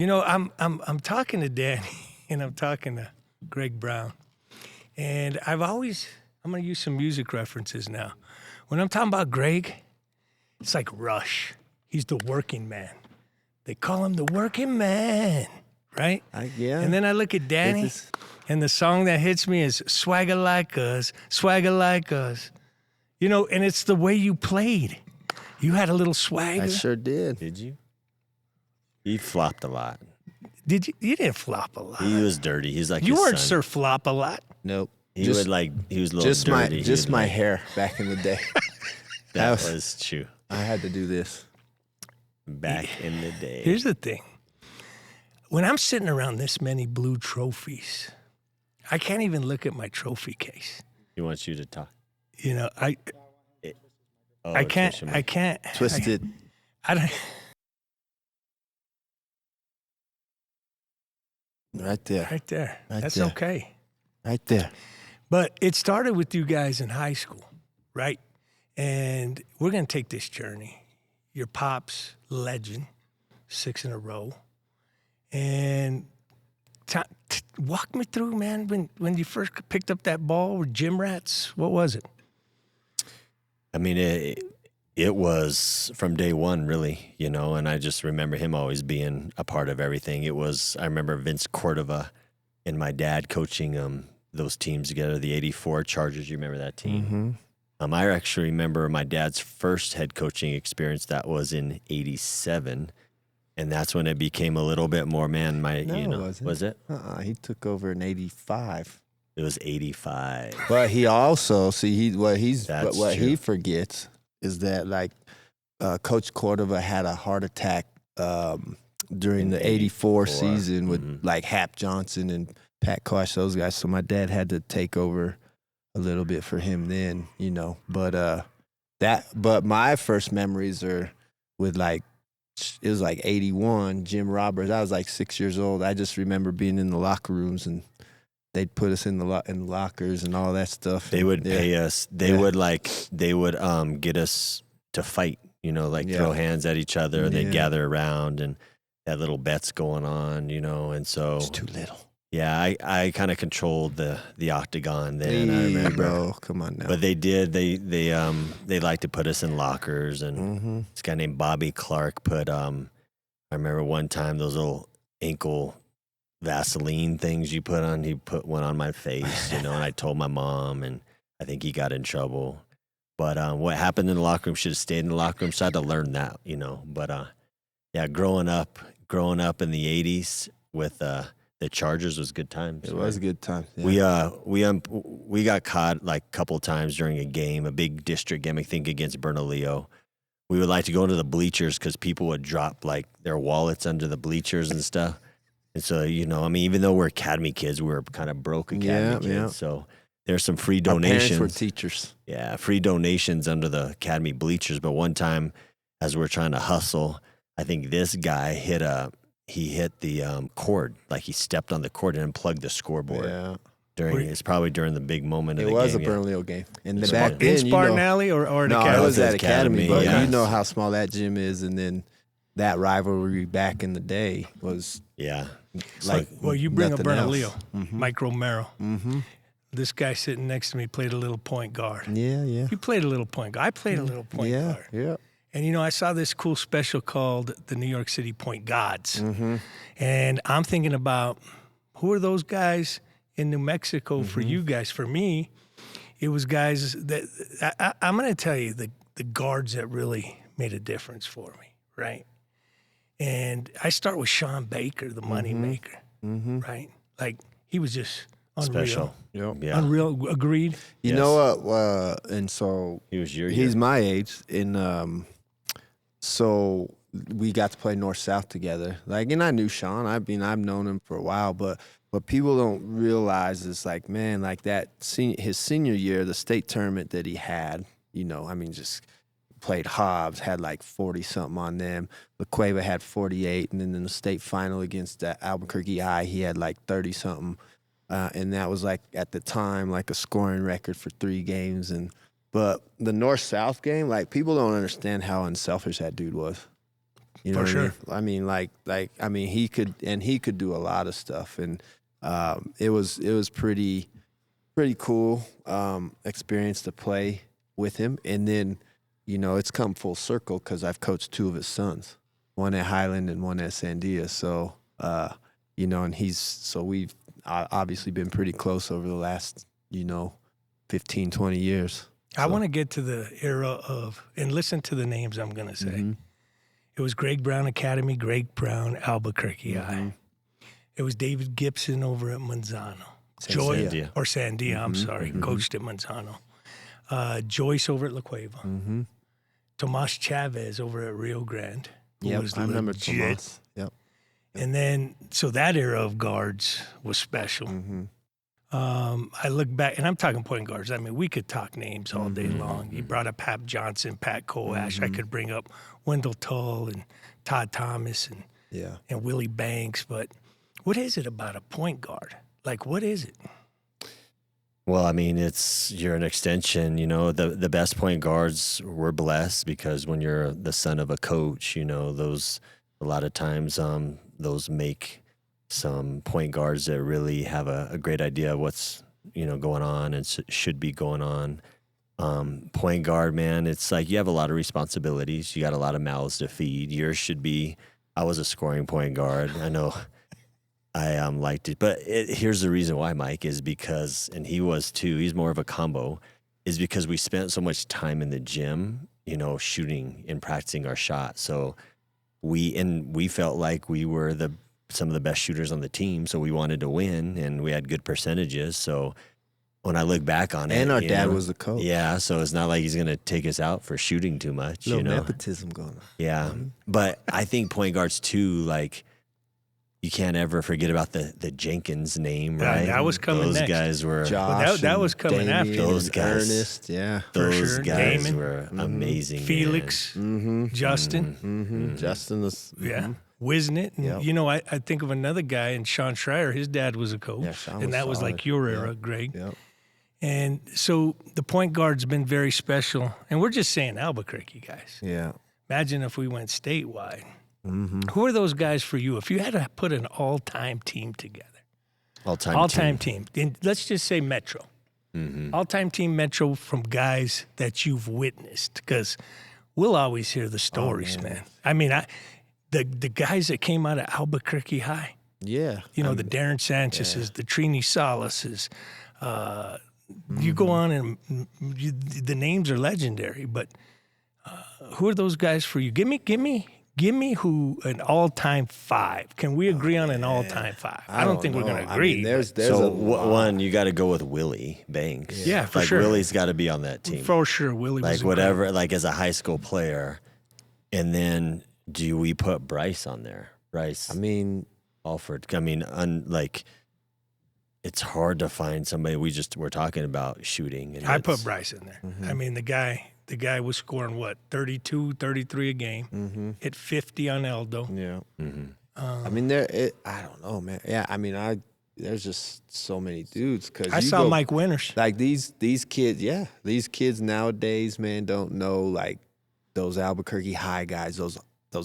I'm talking to Danny and I'm talking to Greg Brown, and I'm going to use some music references now. When I'm talking about Greg, it's like Rush. He's the working man. They call him the working man, right? Yeah. And then I look at Danny, and the song that hits me is Swagger Like Us, Swagger Like Us. And it's the way you played. You had a little swagger. I sure did. Did you? He flopped a lot. Did you? You didn't flop a lot. He was dirty. He's like You his weren't son. Sir Flop a lot. Nope. He was a little dirty. Just my hair back in the day. That was true. I had to do this. Back in the day. Here's the thing. When I'm sitting around this many blue trophies, I can't even look at my trophy case. He wants you to talk. I can't. Twist it. I don't. Right there. Right there. Right That's there. okay. Right there. But it started with you guys in high school, right? And we're going to take this journey. Your pop's legend, 6 in a row. And walk me through, man, when you first picked up that ball with gym rats, what was it? I mean, it was from day one, really, and I just remember him always being a part of everything. I remember Vince Cordova and my dad coaching those teams together, the 84 Chargers. You remember that team? Mm-hmm. I actually remember my dad's first head coaching experience. That was in 87. And that's when it became a little bit more, man, it wasn't. Was it? He took over in 85. It was 85. But he also, what true. he forgets is that Coach Cordova had a heart attack during the 84 season with Hap Johnson and Pat Kosh, those guys. So my dad had to take over a little bit for him then, But but my first memories are with it was 81, Jim Roberts. I was 6 years old. I just remember being in the locker rooms and they'd put us in the lockers and all that stuff. They would pay us. They would get us to fight, throw hands at each other, and they'd gather around and had little bets going on, and so it's too little. Yeah, I kind of controlled the octagon then. I remember. Bro, come on now. But they did. They liked to put us in lockers, and this guy named Bobby Clark put. I remember one time those little ankle Vaseline things you put on. He put one on my face, and I told my mom, and I think he got in trouble. But what happened in the locker room should have stayed in the locker room. So I had to learn that, But yeah, growing up in the '80s with the Chargers was good times. It was a good time. Yeah. We got caught a couple times during a game, a big district game, I think against Bernalillo. We would like to go into the bleachers because people would drop their wallets under the bleachers and stuff. And so, even though we're academy kids, we were kind of broke academy kids. Yeah. So there's some free donations. Our parents were teachers. Yeah, free donations under the academy bleachers. But one time, as we're trying to hustle, I think this guy hit the cord, he stepped on the cord and unplugged the scoreboard. Yeah. It's probably during the big moment of the game. It was a Bernalillo game. And back then, in Spartan Alley or at Academy? No, it was at Academy. But you know how small that gym is, and then that rivalry back in the day was you bring up Bernalillo, Mike Romero. Mm-hmm. This guy sitting next to me played a little point guard. Yeah. You played a little point guard. I played a little point guard. Yeah. And, I saw this cool special called the New York City Point Gods. Mm-hmm. And I'm thinking about who are those guys in New Mexico for you guys? For me, it was guys that I'm going to tell you the guards that really made a difference for me, right? And I start with Sean Baker, the money maker, right? He was just unreal. Special. Yep. Yeah. Unreal. Agreed. You know what? And so he was he's my age, and so we got to play North-South together. And I knew Sean. I've known him for a while, but what people don't realize is his senior year, the state tournament that he had, just played Hobbs, had 40-something on them. LaCueva had 48, and then in the state final against Albuquerque High, he had 30-something. And that was at the time, a scoring record for 3 games. But the North-South game, people don't understand how unselfish that dude was. You know For what sure. I mean? I mean, he could do a lot of stuff, and it was pretty cool experience to play with him. And then, you know, it's come full circle because I've coached 2 of his sons, one at Highland and one at Sandia. So, you know, and we've obviously been pretty close over the last, you know, 15, 20 years. I want to get to the era of, and listen to the names I'm going to say. Mm-hmm. It was Greg Brown Academy, Greg Brown, Albuquerque High. It was David Gibson over at Manzano. Sandia. Sandia, I'm sorry, coached at Manzano. Joyce over at La Cueva. Tomas Chavez over at Rio Grande. Yep, was I remember legit. Tomas. Yep. And then, so that era of guards was special. I look back, and I'm talking point guards. I mean, we could talk names all day long. You brought up Hap Johnson, Pat Coash. I could bring up Wendell Tull and Todd Thomas and Willie Banks. But what is it about a point guard? Like, what is it? Well, I mean, you're an extension. You know, the best point guards were blessed because when you're the son of a coach, you know, those a lot of times those make some point guards that really have a great idea of what's, you know, going on and should be going on. Point guard, man, it's like you have a lot of responsibilities. You got a lot of mouths to feed. Yours should be. I was a scoring point guard. I know. I liked it, but here's the reason why, Mike, is because, and he was too, he's more of a combo, is because we spent so much time in the gym, you know, shooting and practicing our shot. So we felt like we were some of the best shooters on the team, so we wanted to win, and we had good percentages. So when I look back on it, And our dad was the coach. Yeah, so it's not like he's going to take us out for shooting too much. Little you know, nepotism going on. Yeah, but I think point guards too, like, you can't ever forget about the Jenkins name, right? That was coming Those next. guys were Josh that was coming Damian after. Those guys. Ernest, yeah. those sure. guys Damon. were amazing. Felix, Justin, Justin was. yeah, Wisnett. And, Yep. you know, I think of another guy, and Sean Schreier, his dad was a coach. Yeah, Sean and was that was solid. like your era, Yep. Greg. Yep. And so the point guard's been very special. And we're just saying Albuquerque, guys. Yeah. Imagine if we went statewide. Mm-hmm. Who are those guys for you? If you had to put an all-time team together, All-time team. And let's just say Metro. All-time team Metro from guys that you've witnessed, because we'll always hear the stories, man. I mean, the guys that came out of Albuquerque High, Yeah. you know, the Darren Sanchez's, the Trini Salas's. You go on and the names are legendary, but who are those guys for you? Give me who an all-time 5. Can we agree on an all-time 5? I don't think we're going to agree. I mean, there's So a lot. one, you got to go with Willie Banks. Yeah, for like sure. Willie's got to be on that team. for sure, Willie was Like whatever, like as a high school player, and then do we put Bryce on there? Bryce I mean, Alford. I mean, like it's hard to find somebody. We're talking about shooting. And I it's- put Bryce in there. I mean, the guy was scoring, what, 32, 33 a game, hit 50 on Eldo. yeah. I mean, I don't know, man. Yeah, I mean, there's just so many dudes. Cause I saw Mike Winters. Like these kids, these kids nowadays, man, don't know like those Albuquerque High guys, those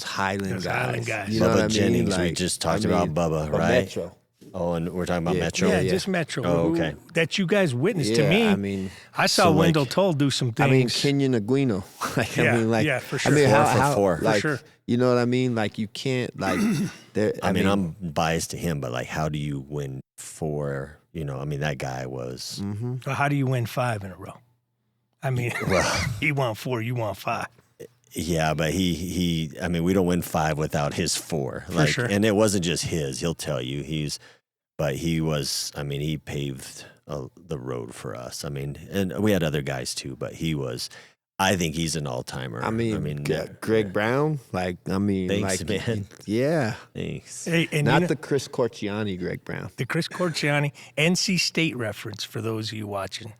Highland Those guys. Highland guys. You know what I Bubba mean? Jennings, we Like, just talked I about mean, Bubba, but right? Metro. Oh, and we're talking about Yeah. Metro. Yeah, yeah. just Metro. Oh, okay. That you guys witnessed. To Yeah, me, I mean, I saw so, like- Wendell Tull do some things. I mean, Kenyon Aguino. Like, Yeah, I mean, like, yeah, for I sure. mean, 4 for 4. like, sure. you know what I mean? Like, you can't, like, I mean, I'm biased to him, but like, how do you win 4? You know, I mean, that guy was. So how do you win 5 in a row? I mean, he won 4, you won 5. Yeah, but he. I mean, we don't win 5 without his 4. Like, sure. And it wasn't just his. He'll tell you but he was. I mean, he paved the road for us. I mean, and we had other guys too, but he was. I think he's an all-timer. I mean, Greg Brown. Like, I mean, Thanks, like, man. yeah. Thanks. Hey, and Not you know, the Chris Corciani Greg Brown. the Chris Corciani NC State reference for those of you watching.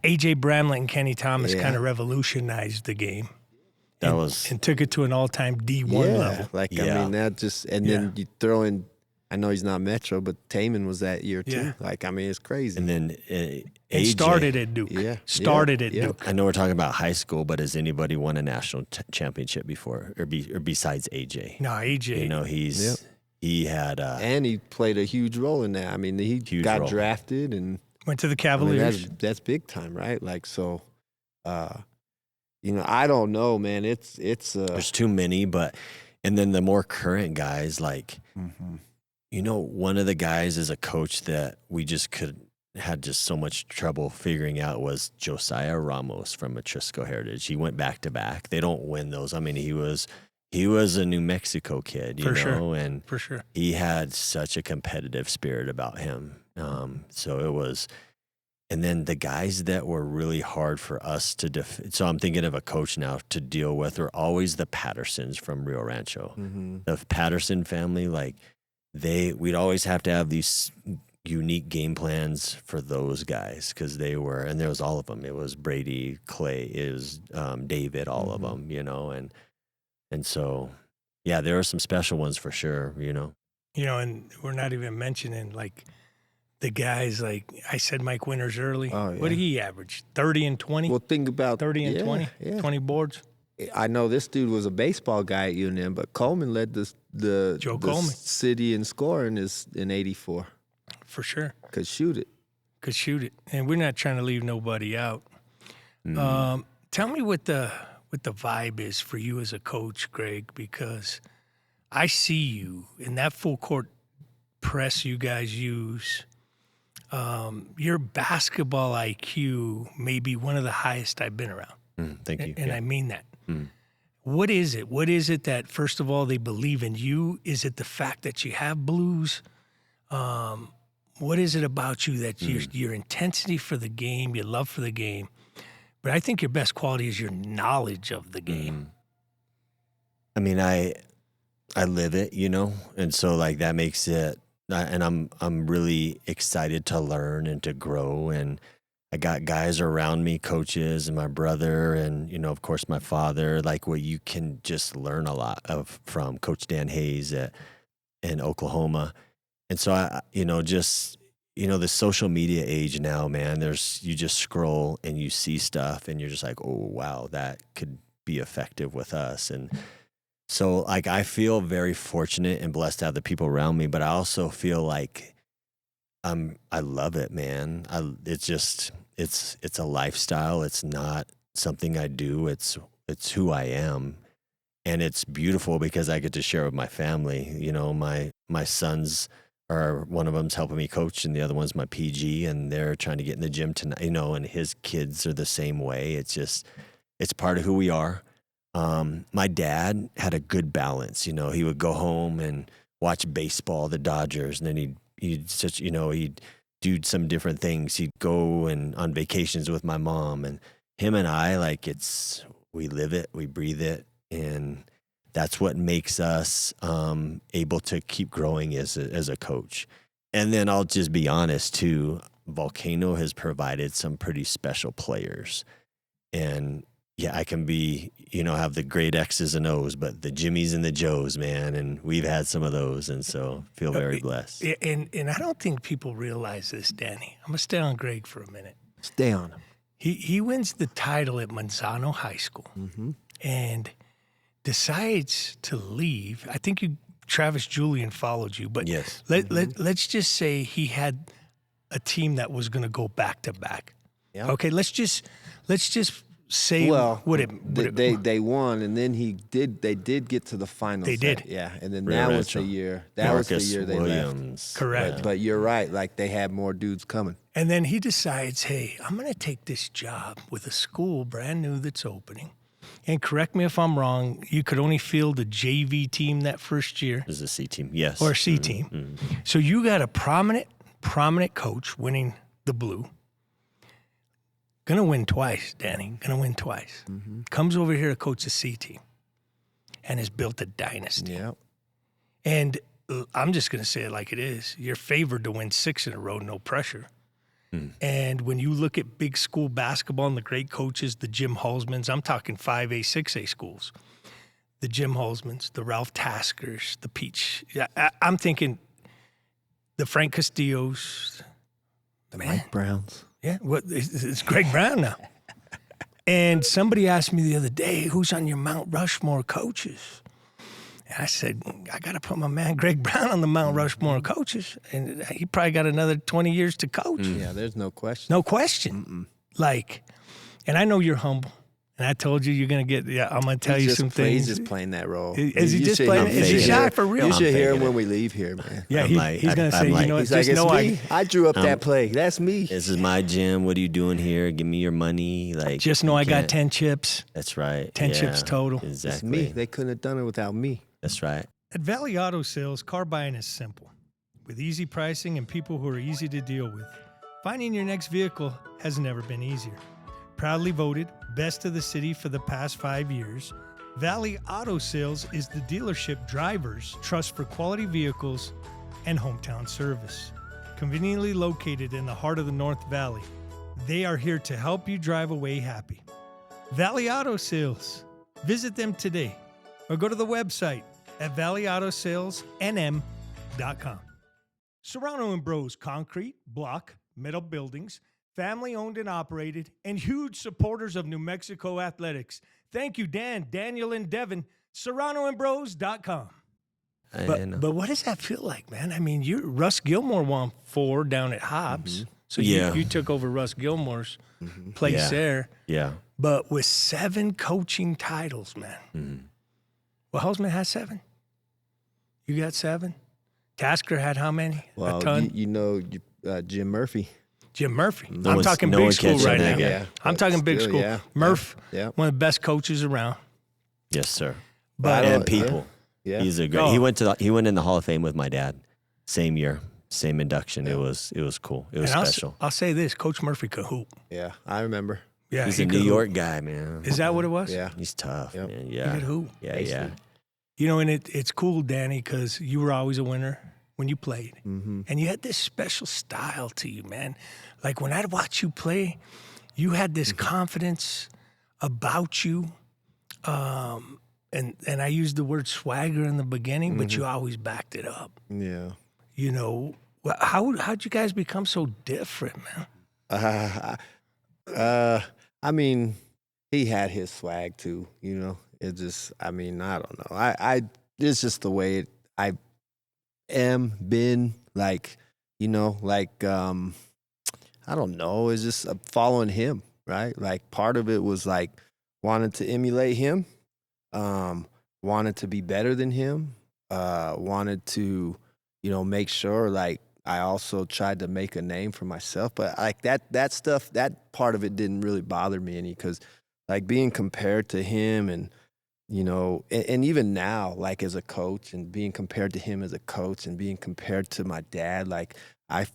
A.J. Bramlett and Kenny Thomas Yeah. kind of revolutionized the game. That was. And took it to an all-time D1 Yeah, level. like I Yeah. mean that just and then you throw in. I know he's not Metro, but Taman was that year too. Yeah. Like, I mean, it's crazy. And then He AJ, started at Duke. Yeah. Started at Yeah. Duke. I know we're talking about high school, but has anybody won a national championship before, or besides AJ? No, AJ. You know, he had And he played a huge role in that. I mean, he Huge got role. drafted, and went to the I mean, Cavaliers. that's big time, right? Like, so, you know, I don't know, man. It's there's too many, and then the more current guys, like, you know, one of the guys is a coach that we just had just so much trouble figuring out was Josiah Ramos from Atrisco Heritage. He went back to back. They don't win those. I mean, he was a New Mexico kid, you For know, sure. and For sure. he had such a competitive spirit about him. So it was, and then the guys that were really hard for us to so I'm thinking of a coach now to deal with are always the Pattersons from Rio Rancho. The Patterson family, like we'd always have to have these unique game plans for those guys because they were, and there was all of them. It was Brady, Clay, it was David, all of them, you know, and so, yeah, there are some special ones for sure, you know. You know, and we're not even mentioning like the guys, like I said, Mike Winters early. Oh, What did he average? 30 and 20? well, think about 30 and yeah, 20? Yeah. 20 boards? I know this dude was a baseball guy at UNM, but Coleman led the Coleman. city in scoring in '84. For sure. Could shoot it. Could shoot it. And we're not trying to leave nobody out. Tell me what the vibe is for you as a coach, Greg, because I see you in that full court press you guys use. Your basketball IQ may be one of the highest I've been around. Thank you. And I mean that. What is it? What is it that, first of all, they believe in you? Is it the fact that you have blues? What is it about you that your intensity for the game, your love for the game? But I think your best quality is your knowledge of the game. I mean, I live it, you know, and so like that makes it. And I'm really excited to learn and to grow, and I got guys around me, coaches, and my brother, and you know, of course, my father. Like where you can just learn a lot from Coach Dan Hayes in Oklahoma, and so I, you know, just you know, the social media age now, man. You just scroll and you see stuff, and you're just like, oh wow, that could be effective with us, and. So, like, I feel very fortunate and blessed to have the people around me, but I also feel like I love it, man. It's a lifestyle. It's not something I do. It's who I am, and it's beautiful because I get to share with my family. You know, my sons are, one of them's helping me coach, and the other one's my PG, and they're trying to get in the gym tonight. You know, and his kids are the same way. It's part of who we are. My dad had a good balance. You know, he would go home and watch baseball, the Dodgers, and then he'd do some different things. He'd go on vacations with my mom, and him and I, like, we live it, we breathe it, and that's what makes us able to keep growing as a coach. And then I'll just be honest too, Volcano has provided some pretty special players, and yeah, I can be, you know, have the great X's and O's, but the Jimmies and the Joes, man, and we've had some of those, and so feel very blessed. And I don't think people realize this, Danny. I'm gonna stay on Greg for a minute. Stay on him. He wins the title at Manzano High School and decides to leave. I think Travis Julian followed you, but Yes. let's just say he had a team that was going to go back to back. Yeah. Okay, let's just say they won, and then they did get to the finals. They did. Yeah, and then Rio that was Rancho. the year. That was the Marcus year they Williams. Correct. But you're right. Like, they had more dudes coming. And then he decides, hey, I'm going to take this job with a school brand new that's opening. And correct me if I'm wrong, you could only field a JV team that first year. It was a C team, yes. Or a C team. So you got a prominent coach winning the blue. Gonna win twice, Danny. Gonna win twice. Comes over here to coach a C team and has built a dynasty. Yeah. And I'm just gonna say it like it is. You're favored to win 6 in a row, no pressure. And when you look at big school basketball and the great coaches, the Jim Halsmans, I'm talking 5A, 6A schools, the Jim Halsmans, the Ralph Taskers, the Peach. I'm thinking the Frank Castillos, The Mike Browns. Yeah, it's Greg Brown now. And somebody asked me the other day, who's on your Mount Rushmore coaches? And I said, I got to put my man Greg Brown on the Mount Rushmore coaches. And he probably got another 20 years to coach. Yeah, there's no question. No question. Like, and I know you're humble. And I told you you're going to get, I'm going to tell you some things. He's just playing that role. Is he just playing it? Is he shy for real? You should hear him when we leave here, man. Yeah, he's going to say, you know, he's just like, know it's me. I drew up that play. That's me. This is my gym. What are you doing here? Give me your money. Like, just know I got 10 chips. That's right. 10 chips total. Exactly. It's me. They couldn't have done it without me. That's right. At Valley Auto Sales, car buying is simple. With easy pricing and people who are easy to deal with, finding your next vehicle has never been easier. Proudly voted Best of the City for the past 5 years, Valley Auto Sales is the dealership drivers trust for quality vehicles and hometown service. Conveniently located in the heart of the North Valley, they are here to help you drive away happy. Valley Auto Sales. Visit them today or go to the website at valleyautosalesnm.com. Serrano & Bros Concrete, Block, Metal Buildings, family owned and operated, and huge supporters of New Mexico athletics. Thank you, Dan, Daniel, and Devin. SerranoandBros.com. But what does that feel like, man? I mean, Russ Gilmore won 4 down at Hobbs. So you took over Russ Gilmore's place there. Yeah. But with 7 coaching titles, man. Well, Hausman has 7. You got 7. Tasker had how many? Well, a ton? you know Jim Murphy. Jim Murphy. I'm talking big school right now. Yeah. I'm talking big school. Yeah. Murph, Yeah. one of the best coaches around. Yes, sir. But And people. Yeah. He's a great. He went in the Hall of Fame with my dad. Same year, same induction. It was cool. It was special. I'll say this: Coach Murphy could hoop. Yeah, I remember. Yeah, He's he a could New York hoop. guy, man. Is that what it was? Yeah. He's tough, Yep. man. He Yeah. could hoop. Yeah. You know, and it's cool, Danny, because you were always a winner when you played, and you had this special style to you, man. Like when I'd watch you play, you had this confidence about you. And I used the word swagger in the beginning, but you always backed it up. Yeah. You know, how'd you guys become so different, man? I mean, he had his swag too, you know. It just, I mean, I don't know. It's just the way I am been, like, you know, like, I don't know. It's just following him, right? Like part of it was like wanted to emulate him, wanted to be better than him, wanted to, you know, make sure like I also tried to make a name for myself. But like that stuff, that part of it didn't really bother me any, because like being compared to him and, you know, and even now, like as a coach and being compared to him as a coach and being compared to my dad, like I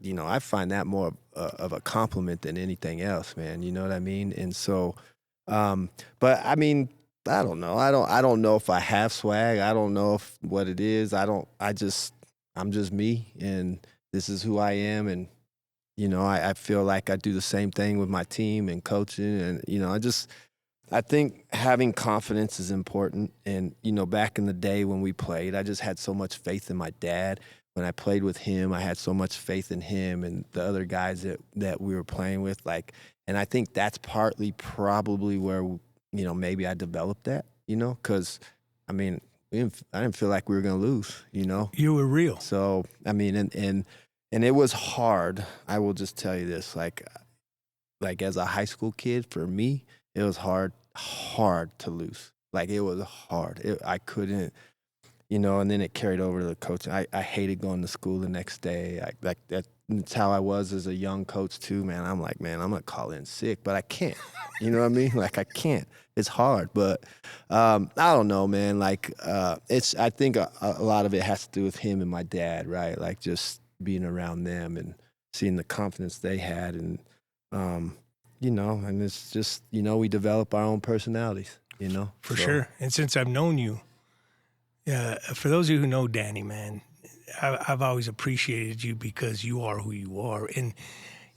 you know, I find that more of a compliment than anything else, man. You know what I mean? And so, but I mean, I don't know. I don't know if I have swag. I don't know what it is. I'm just me, and this is who I am. And, you know, I feel like I do the same thing with my team and coaching. And, you know, I think having confidence is important. And, you know, back in the day when we played, I just had so much faith in my dad. When I played with him, I had so much faith in him and the other guys that we were playing with. Like, and I think that's partly probably where, you know, maybe I developed that, you know, because, I mean, I didn't feel like we were going to lose, you know. You were real. So, I mean, and it was hard. I will just tell you this, like as a high school kid, for me, it was hard to lose. Like, it was hard. I couldn't. You know, and then it carried over to the coaching. I hated going to school the next day. That's how I was as a young coach too, man. I'm like, man, I'm gonna call in sick, but I can't. You know what I mean? Like I can't. It's hard, but I don't know, man. Like I think a lot of it has to do with him and my dad, right? Like just being around them and seeing the confidence they had, and you know, and it's just, you know, we develop our own personalities, you know, For sure. And since I've known you. For those of you who know Danny, man, I've always appreciated you because you are who you are. And,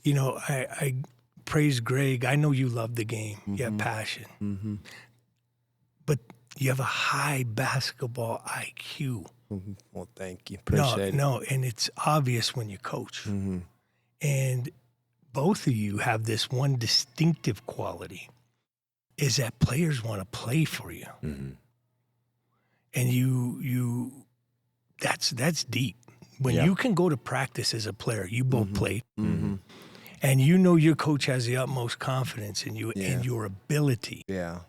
you know, I praise Greg. I know you love the game. You have passion. But You have a high basketball IQ. Well, thank you. Appreciate it. No, and it's obvious when you coach. And both of you have this one distinctive quality, is that players want to play for you. And that's deep. When you can go to practice as a player, you both played, and you know your coach has the utmost confidence in you and your ability. Yeah.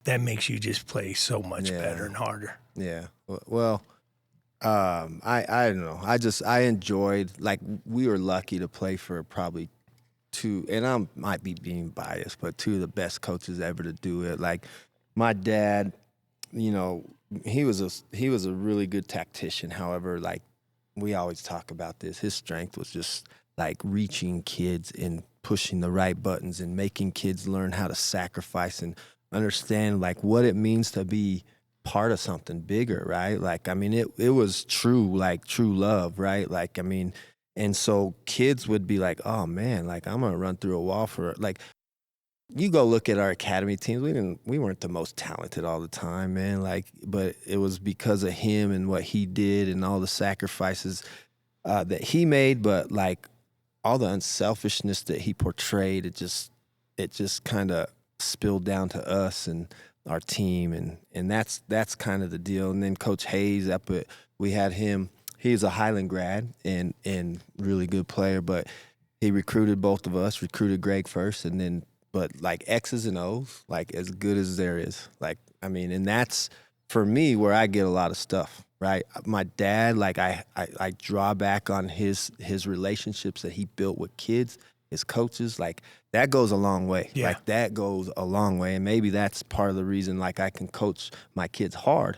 That makes you just play so much better and harder. Yeah. Well, I don't know. I enjoyed, like, we were lucky to play for probably two, and I might be being biased, but two of the best coaches ever to do it. Like, my dad, you know, he was a really good tactician. However, like, we always talk about this, his strength was just like reaching kids and pushing the right buttons and making kids learn how to sacrifice and understand like what it means to be part of something bigger, right? Like, I mean, it was true love, right? Like, I mean, and so kids would be like, oh man, like, I'm gonna run through a wall for, like, you go look at our academy teams, we weren't the most talented all the time, man. Like, but it was because of him and what he did and all the sacrifices that he made, but like all the unselfishness that he portrayed, it just kind of spilled down to us and our team, and that's kind of the deal. And then Coach Hayes we had him. He's a Highland grad and really good player, but he recruited both of us. Recruited Greg first, and then but like X's and O's, like as good as there is. Like, I mean, and that's for me where I get a lot of stuff. Right, my dad, like I draw back on his relationships that he built with kids, his coaches, like that goes a long way. Yeah. Like that goes a long way, and maybe that's part of the reason. Like I can coach my kids hard,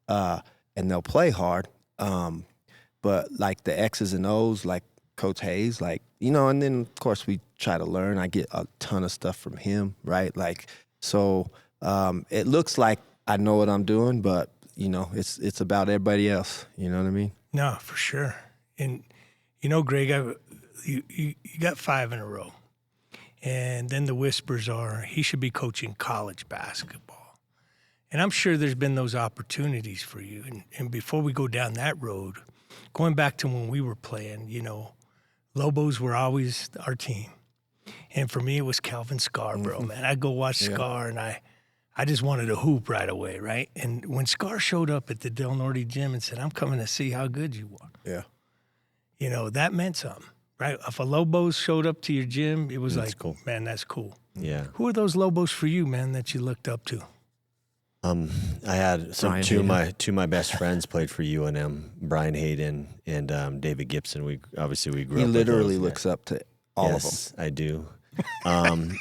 and they'll play hard. But like the X's and O's, like Coach Hayes, like, you know, and then of course we try to learn. I get a ton of stuff from him, right? Like, so it looks like I know what I'm doing, but you know, it's about everybody else. You know what I mean? No, for sure. And you know, Greg, you got 5 in a row, and then the whispers are he should be coaching college basketball. And I'm sure there's been those opportunities for you. And before we go down that road, going back to when we were playing, you know, Lobos were always our team. And for me, it was Calvin Scarborough, man. I'd go watch Scar, and I just wanted to hoop right away, right? And when Scar showed up at the Del Norte gym and said, I'm coming to see how good you are. Yeah. You know, that meant something, right? If a Lobos showed up to your gym, it was That's like, cool. Man, that's cool. Yeah. Who are those Lobos for you, man, that you looked up to? I had two of my best friends played for UNM, Brian Hayden and David Gibson. We grew up. He with literally those, looks up to all of them. Yes, I do.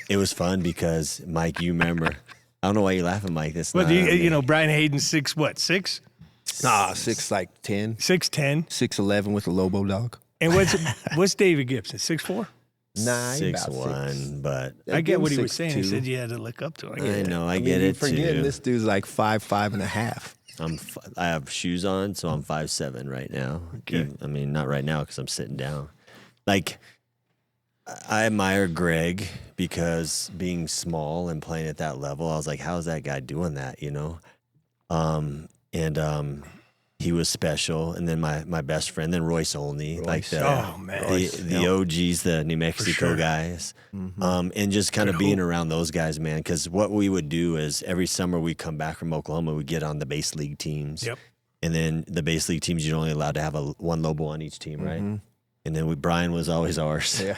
It was fun because Mike, you remember. I don't know why you're laughing, Mike. That's Well, not you know, Brian Hayden's 6'6"? Nah, 6'10", 6'10". 6'11" with a Lobo dog. And what's David Gibson, 6'4"? Nah, he about 6'1", 6. but I get what he was 6'2". saying. He said you had to look up to him. I get I it. know I I mean, get you it forgetting too. this dude's like 5'5" and a half. I have shoes on, so I'm 5'7" right now. Okay. I mean, not right now because I'm sitting down. Like, I admire Greg because being small and playing at that level, I was like, how's that guy doing that, you know? He was special. And then my best friend, then Royce Olney, like Oh, man. the OGs, the New Mexico sure. guys. And just kind of being around those guys, man. Because what we would do is every summer we come back from Oklahoma, we get on the base league teams. Yep. And then the base league teams, you're only allowed to have one Lobo on each team, right? And then Brian was always ours. Yeah.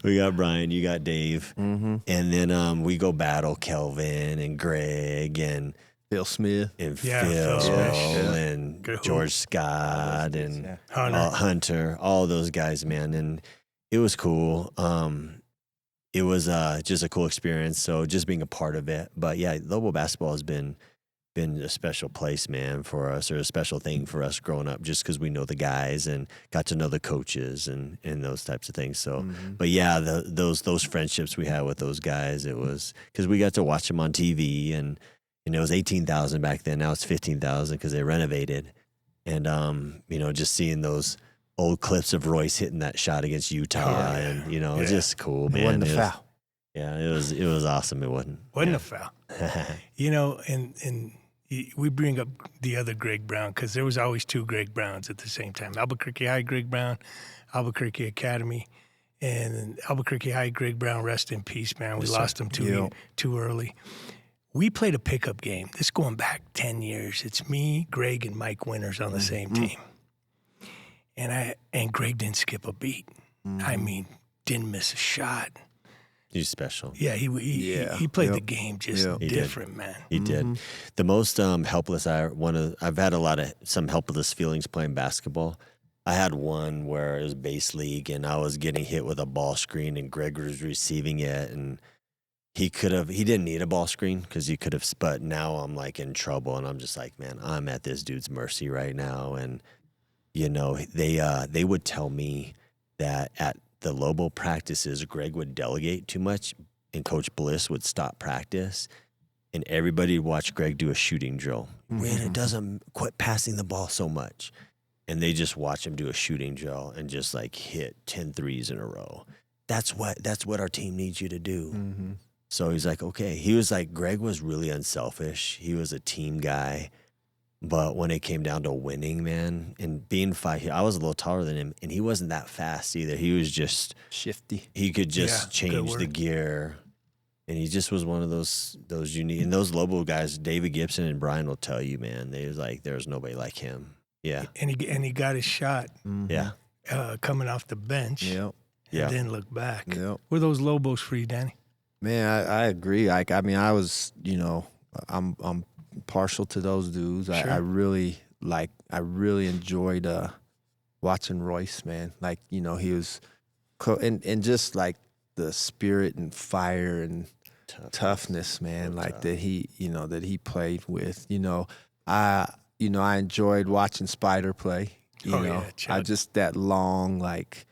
We got Brian, you got Dave. And then we go battle Kelvin and Greg and Phil Smith. Phil Phil Smith. and Good hoop. George Scott and Hunter. Hunter, all those guys, man. And it was cool. It was just a cool experience. So just being a part of it. But yeah, Lobo basketball has been a special place, man, for us, or a special thing for us growing up, just because we know the guys and got to know the coaches and those types of things. So, but yeah, those friendships we had with those guys, it was because we got to watch them on TV, and it was 18,000 back then. Now it's 15,000 because they renovated, and just seeing those old clips of Royce hitting that shot against Utah, and it's just cool, man. It wasn't a foul. Yeah, it was awesome. It wasn't Wasn't a foul. And we bring up the other Greg Brown because there was always two Greg Browns at the same time. Albuquerque High Greg Brown, Albuquerque Academy, and Albuquerque High Greg Brown, rest in peace, man. We lost him too early. We played a pickup game. This going back 10 years. It's me, Greg, and Mike Winters on the same team. And Greg didn't skip a beat. I mean, didn't miss a shot. He's special. Yeah, he played the game just different, man. He did. The most helpless I've had some helpless feelings playing basketball. I had one where it was base league and I was getting hit with a ball screen and Greg was receiving it and he didn't need a ball screen because he could have, but now I'm like in trouble and I'm just like, man, I'm at this dude's mercy right now. And you know, they would tell me that at the Lobo practices, Greg would delegate too much and Coach Bliss would stop practice and everybody would watch Greg do a shooting drill. Man, it doesn't quit passing the ball so much. And they just watch him do a shooting drill and just like hit 10 threes in a row. That's what our team needs you to do. Mm-hmm. So he's like, okay. He was like, Greg was really unselfish. He was a team guy. But when it came down to winning, man, and being I was a little taller than him, and he wasn't that fast either. He was just shifty. He could just change the gear, and he just was one of those unique. And those Lobo guys, David Gibson and Brian will tell you, man, they was like, there's nobody like him. Yeah, and he got his shot. Mm-hmm. Yeah, coming off the bench. Yep. And didn't look back. Yep. Were those Lobos for you, Danny? Man, I agree. Like, I mean, I was, I'm partial to those dudes. Sure. I really enjoyed watching Royce, man. Like, he was and just like the spirit and fire and toughness, man, like that he played with. I enjoyed watching Spider play. I just that long, like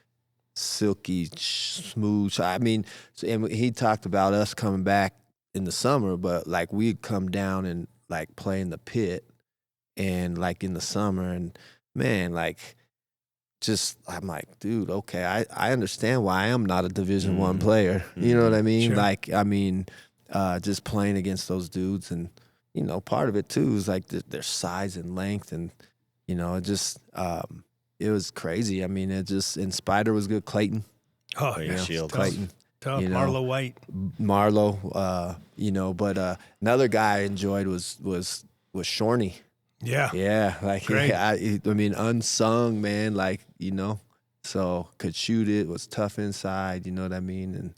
silky, smooth. I mean, and he talked about us coming back in the summer, but like we'd come down and like play in the pit and like in the summer and man, like just I'm like, dude, okay, I understand why I am not a Division I player. You know what I mean? Sure. Like, I mean, just playing against those dudes and, part of it too is like their size and length and, it just, it was crazy. I mean, and Spider was good. Clayton. Oh, yeah. Shield. Clayton. Tough. Marlo White. But another guy I enjoyed was Shorney. Yeah. Yeah. Like, I mean, unsung, man, like, so could shoot it, was tough inside, you know what I mean?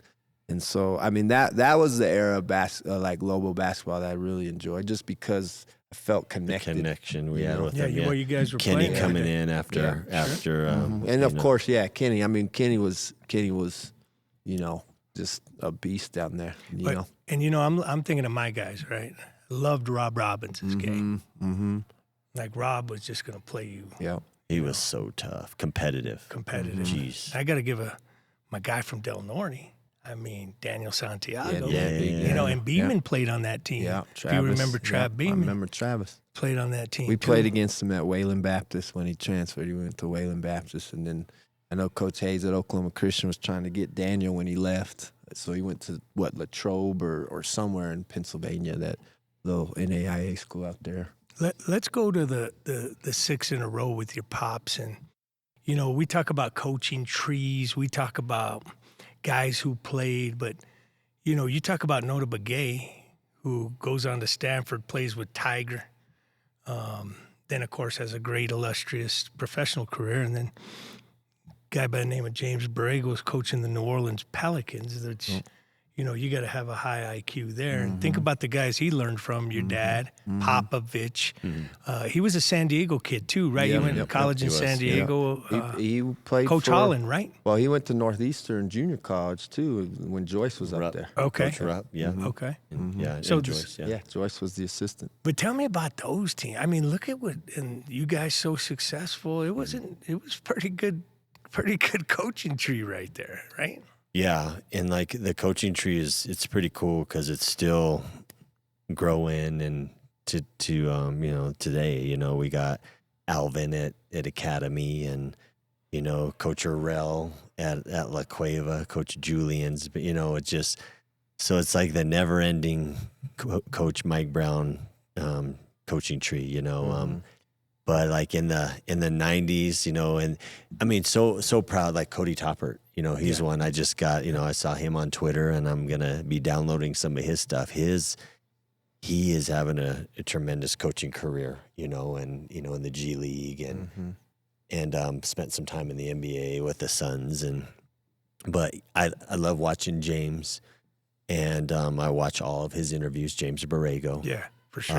And so, I mean, that was the era of like Lobo basketball that I really enjoyed just because I felt connected. The connection we had with them. Yeah, you guys were Kenny playing. coming in after. And of course, Kenny. I mean, Kenny was, just a beast down there, know. And I'm thinking of my guys, right? Loved Rob Robbins' game. Mm-hmm. Like Rob was just gonna play you. Yeah, he was so tough, competitive. Jeez, I got to give my guy from Del Norte. I mean, Daniel Santiago. And Beeman played on that team. Yeah, Travis. If you remember Beeman. I remember Travis. Played on that team. We played against him at Wayland Baptist when he transferred. He went to Wayland Baptist, and then I know Coach Hayes at Oklahoma Christian was trying to get Daniel when he left. So he went to, Latrobe or somewhere in Pennsylvania, that little NAIA school out there. Let's go to the 6 in a row with your pops. And, we talk about coaching trees. We talk about guys who played. But, you talk about Nota Begay, who goes on to Stanford, plays with Tiger. Then, of course, has a great, illustrious professional career. And then guy by the name of James Borrego was coaching the New Orleans Pelicans. That's, you got to have a high IQ there. And think about the guys he learned from, your dad, Popovich. He was a San Diego kid too, right? Yep, he went to college in San Diego. He played Coach Holland, right? Well, he went to Northeastern Junior College too when Joyce was up there. Okay. Coach Rupp, Okay. Yeah. So Joyce, Joyce was the assistant. But tell me about those teams. I mean, look at and you guys so successful. It was pretty good coaching tree right there, right? Yeah, and like the coaching tree it's pretty cool because it's still growing, and to today, we got Alvin at Academy, and Coach Orrell at La Cueva, Coach Julian's, but it's just so it's like the never ending Coach Mike Brown, Coach coaching tree, you know. But like in the 90s, you know, and I mean, so proud, like Cody Toppert, you know, he's one I just got, you know, I saw him on Twitter, and I'm going to be downloading some of his stuff. He is having a tremendous coaching career, you know, and, you know, in the G League and spent some time in the NBA with the Suns. But I love watching James, and I watch all of his interviews, James Borrego. Yeah, for sure.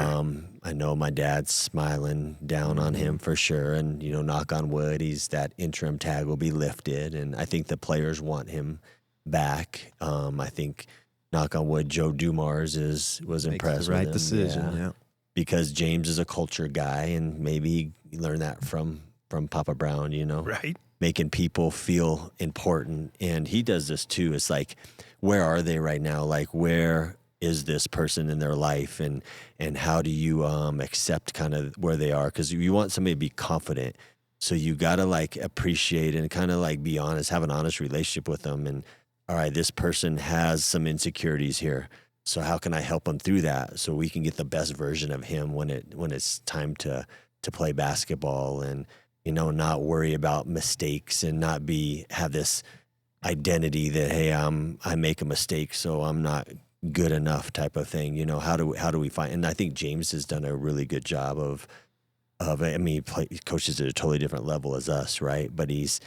I know my dad's smiling down on him for sure. And, you know, knock on wood, that interim tag will be lifted. And I think the players want him back. I think, knock on wood, Joe Dumars was impressed the right with him. decision, yeah. Because James is a culture guy, and maybe he learned that from Papa Brown, you know. Right. Making people feel important. And he does this too. It's like, where are they right now? Like, where is this person in their life, and how do you accept kind of where they are? Because you want somebody to be confident, so you got to like appreciate and kind of like be honest, have an honest relationship with them. And all right, this person has some insecurities here, so how can I help him through that so we can get the best version of him when it's time to play basketball, and, you know, not worry about mistakes and not have this identity that, hey, I make a mistake, so I'm not good enough type of thing. You know, how do we find? And I think James has done a really good job of I mean, he coaches at a totally different level as us, right? But he's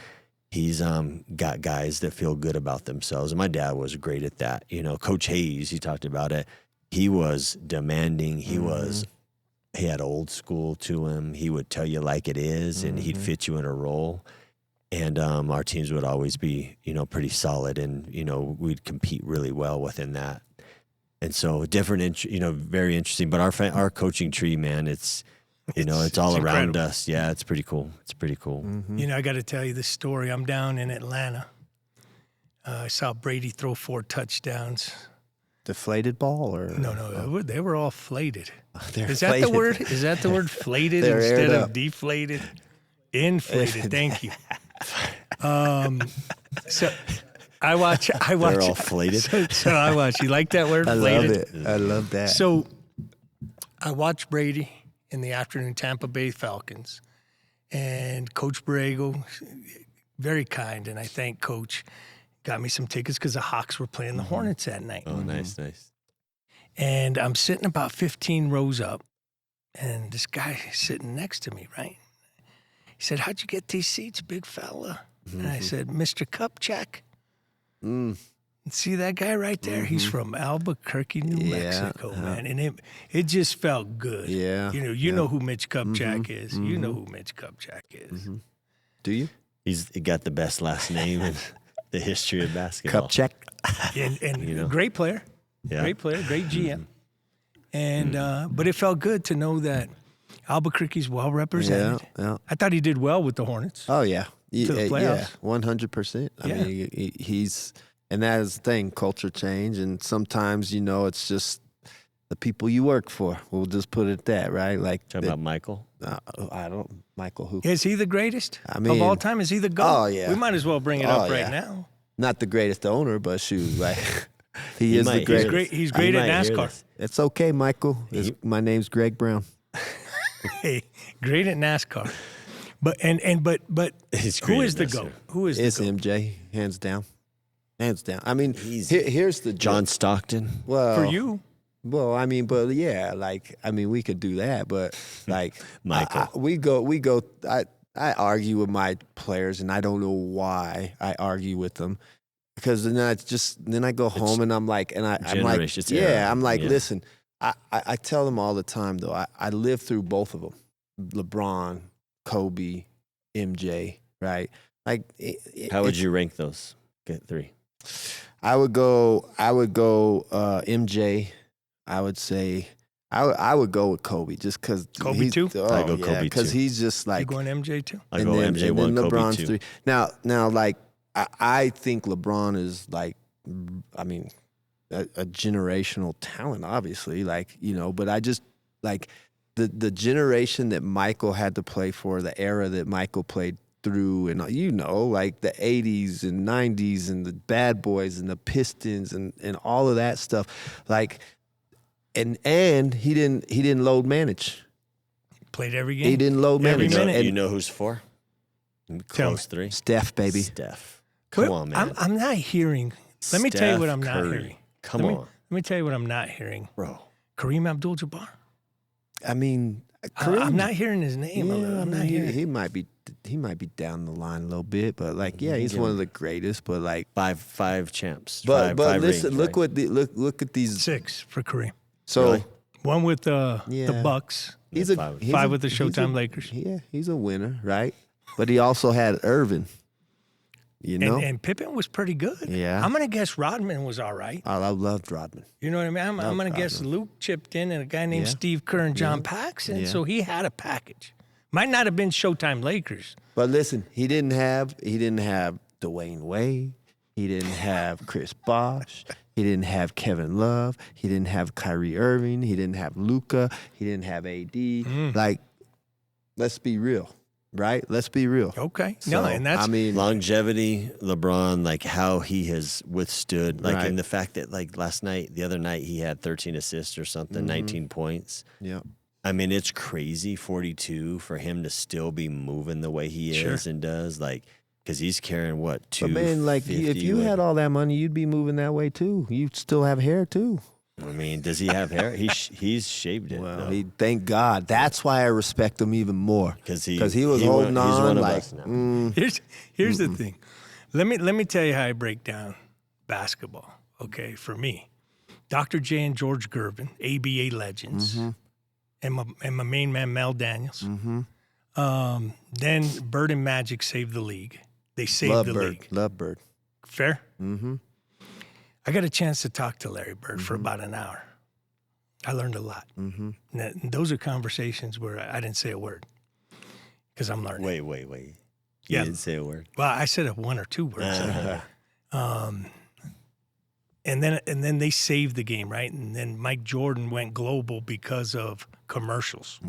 got guys that feel good about themselves. And my dad was great at that. You know, Coach Hayes, he talked about it. He was demanding. He had old school to him. He would tell you like it is, and he'd fit you in a role. And our teams would always be, you know, pretty solid, and, you know, we'd compete really well within that. And so different, you know, very interesting. But our coaching tree, man, it's all around incredible. us. Yeah, it's pretty cool. It's pretty cool. You know, I got to tell you this story. I'm down in Atlanta. I saw Brady throw 4 touchdowns. Deflated ball or No, they were all flated. They're Is that the inflated. word? Is that the word, flated, They're instead aired of up. deflated? Inflated. Thank you. So I watch. They're all flated. So I watch. You like that word? I Flated? love it. I love that. So I watch Brady in the afternoon, Tampa Bay Falcons, and Coach Borrego, very kind, and I thank Coach, got me some tickets because the Hawks were playing the Hornets that night. Oh, nice. And I'm sitting about 15 rows up, and this guy is sitting next to me, right? He said, "How'd you get these seats, big fella?" And I said, "Mr. Kupchak." See that guy right there? He's from Albuquerque, New Mexico, man. And it just felt good. Yeah. You know who Mitch Kupchak is. You know who Mitch Kupchak is. Do you? He got the best last name in the history of basketball. Cup check. And great player. Yeah. Great player, great GM. And but it felt good to know that Albuquerque's well represented. Yeah. I thought he did well with the Hornets. Oh yeah. To the playoffs. 100%. I Yeah. mean, he's, and that is the thing, culture change, and sometimes, you know, it's just the people you work for. We'll just put it that, right? Like Talking about Michael. Michael who? Is he the greatest I mean- of all time? Is he the GOAT? Oh, yeah. We might as well bring it up Oh, right yeah. now. Not the greatest owner, but shoot, like he He is might the hear greatest. He's great He at might hear NASCAR. this. It's okay, Michael. My name's Greg Brown. Hey, great at NASCAR. But He's who great is at the NASCAR. GOAT? Who is It's the GOAT? MJ, hands down. Hands down. I mean, Easy. here's the John joke. Stockton. Well, For you? Well, I mean, but yeah, like, I mean, we could do that, but like, Michael. we go. I argue with my players, and I don't know why I argue with them, because then I go home and I'm like, I'm like, generation, it's era. I'm like, Yeah. listen, I tell them all the time though. I lived through both of them, LeBron, Kobe, MJ, right? Like, How would you rank those? Get 3. I would go MJ. I would say I would go with Kobe just because Kobe too? Oh, I go Kobe because too. he's just You like going MJ too? I go MJ 1, Kobe LeBron's 2. 3. Now, like I think LeBron is like, I mean, a generational talent, obviously, like, you know, but I just like the generation that Michael had to play for, the era that Michael played through, and you know, like the 80s and 90s and the Bad Boys and the Pistons and all of that stuff, like, and he didn't load manage. Played every game. He didn't load Every minutes. minute. And You know who's for? Close three. Steph, baby. Steph. Come on, man. I'm not hearing. Let me tell you what I'm not Curry. hearing. Come Let me- on, Let me tell you what I'm not hearing. bro. Kareem Abdul-Jabbar. I mean, I'm not hearing his name. Yeah, I'm I not mean, hearing. he might be down the line a little bit, but like, yeah, he's one of the greatest. But like, Five champs. but five listen, rings, look right? what look at these. 6 for Kareem. So Really? One with the Yeah. Bucks. he's Five. he's Five with the he's Showtime Lakers. Yeah, he's a winner, right? But he also had Irvin. You know, And Pippen was pretty good. Yeah. I'm gonna guess Rodman was all right. I loved Rodman. You know what I mean? I'm gonna guess Luke chipped in and a guy named Yeah. Steve Kerr and John Paxson. Yeah. So he had a package. Might not have been Showtime Lakers. But listen, he didn't have Dwayne Wade. He didn't have Chris Bosh. He didn't have Kevin Love. He didn't have Kyrie Irving. He didn't have Luka. He didn't have AD. Like, let's be real, right? Let's be real. Okay. So, No, and that's I mean, Longevity, LeBron, like how he has withstood, like Right. and the fact that like the other night he had 13 assists or something, 19 points. yeah. I mean, it's crazy 42 for him to still be moving the way he Sure. is and does, like, because he's carrying what, But man, like, if you had all that money, you'd be moving that way too. You'd still have hair too. I mean, does he have hair? He's shaved it. Well, though. thank God. That's why I respect him even more. Because he was holding he's on one of like, us now. here's the thing. Let me tell you how I break down basketball. Okay, for me, Dr. J and George Gervin, ABA legends, and my main man Mel Daniels. Then Bird and Magic saved the league. They saved the league. Love Bird. Fair. I got a chance to talk to Larry Bird for about an hour. I learned a lot. And those are conversations where I didn't say a word because I'm learning. Wait. You Yeah. didn't say a word. Well, I said one or two words. And then they saved the game, right? And then Mike Jordan went global because of commercials.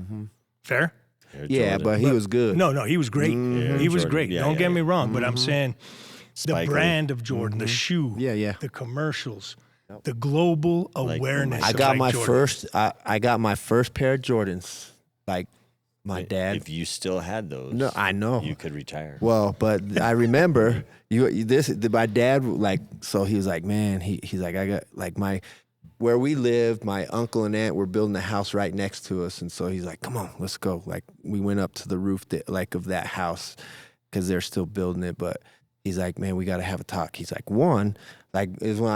Fair? Yeah, Jordan. but he was good. No, he was great. He was Jordan. great. Yeah, Don't yeah, get yeah. me wrong, but I'm saying Spike the Lee. brand of Jordan, the shoe, Yeah. the commercials, the global awareness. I of got Mike my Jordan. first. I got my first pair of Jordans. Like my dad. If you still had those, No, I know. you could retire. Well, but I remember my dad, like, so he was like, man, he's like, I got like where we lived, my uncle and aunt were building a house right next to us. And so he's like, come on, let's go. Like we went up to the roof of that house because they're still building it. But he's like, man, we got to have a talk. He's like, one, like it was when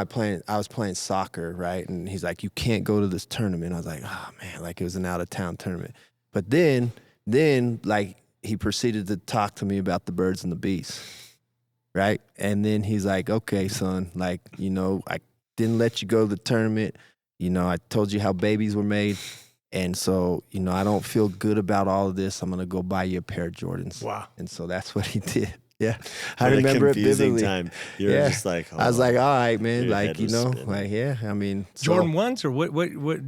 I was playing soccer, right? And he's like, you can't go to this tournament. I was like, oh man, like it was an out of town tournament. But then like he proceeded to talk to me about the birds and the bees, right? And then he's like, okay, son, like, you know, I didn't let you go to the tournament. You know, I told you how babies were made. And so, you know, I don't feel good about all of this. I'm going to go buy you a pair of Jordans. Wow. And so that's what he did. Yeah. I What a remember it confusing vividly. time. You were Yeah. just like, I was like, all right, man. Your Like, head you was know, spinning. like, yeah, I mean. so- Jordan ones or what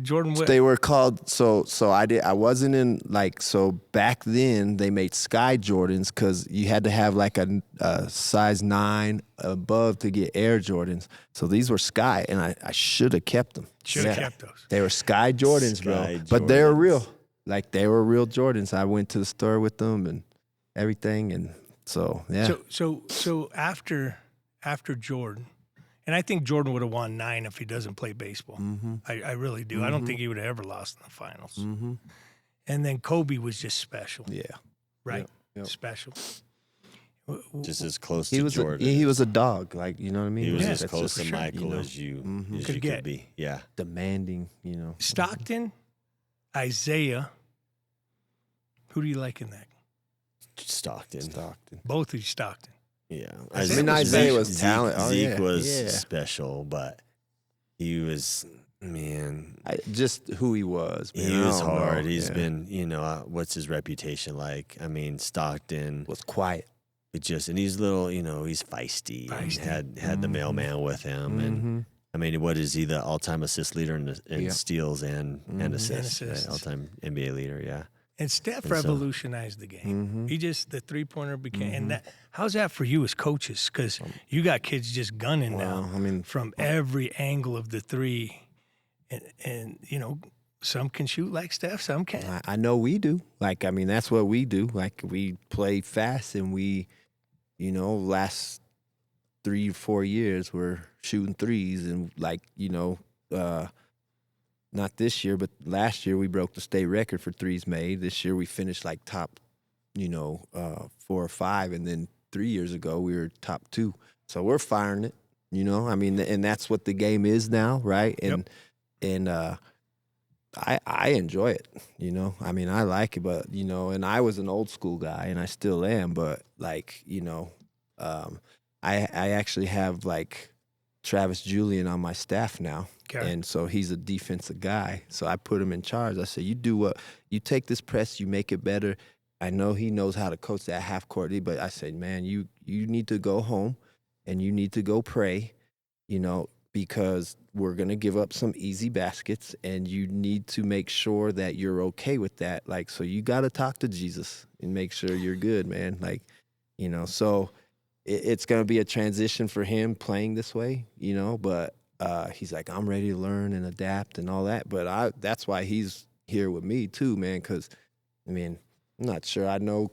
Jordan what? They were called, so I wasn't in, like, so back then they made Sky Jordans because you had to have like a size 9 above to get Air Jordans. So these were Sky, and I should have kept them. Should have kept those. They were Sky Jordans, bro. Sky But they were Jordans. real. Like, they were real Jordans. I went to the store with them and everything, and so, yeah. So after Jordan, and I think Jordan would have won 9 if he doesn't play baseball. I really do. I don't think he would have ever lost in the finals. And then Kobe was just special, yeah. right? Yep. Special. just as close He to was Jordan. he was a dog, like, you know what I mean? He was Like, as that's close just, to Michael you know, as you Could could get. be. Yeah. demanding, you know. Stockton, Isaiah. Who do you like in that? Stockton. Both of you Stockton. Yeah. I mean, was Isaiah special. was talent. Oh, Zeke yeah. was Yeah. special, but he was, man, Just who he was. Man. he I was don't know. hard. He's Yeah. been, what's his reputation like? I mean, Stockton, was quiet. and he's little, he's feisty. And had the mailman with him. And I mean, what is he, the all-time assist leader in Yeah. steals and assists? And assists. Right? All-time NBA leader, yeah. And Steph And so- revolutionized the game. He just, the three-pointer became, and that, how's that for you as coaches? Because you got kids just gunning Well, now I mean, from every angle of the three. And some can shoot like Steph, some can't. I know we do. Like, I mean, that's what we do. Like, we play fast, and we, last 3 or 4 years, we're shooting threes, and like, not this year, but last year we broke the state record for threes made. This year we finished like top, 4 or 5, and then 3 years ago we were top 2. So we're firing it, I mean, and that's what the game is now, right? And I enjoy it, I mean, I like it, but and I was an old school guy, and I still am, but like, I actually have like Travis Julian on my staff now. Okay. And so he's a defensive guy. So I put him in charge. I said, you take this press, you make it better. I know he knows how to coach that half court, but I said, man, you need to go home and you need to go pray, because we're going to give up some easy baskets, and you need to make sure that you're okay with that. Like, so you got to talk to Jesus and make sure you're good, man. Like, so it's going to be a transition for him playing this way, but he's like, I'm ready to learn and adapt and all that. But that's why he's here with me too, man, because, I mean, I'm not sure I know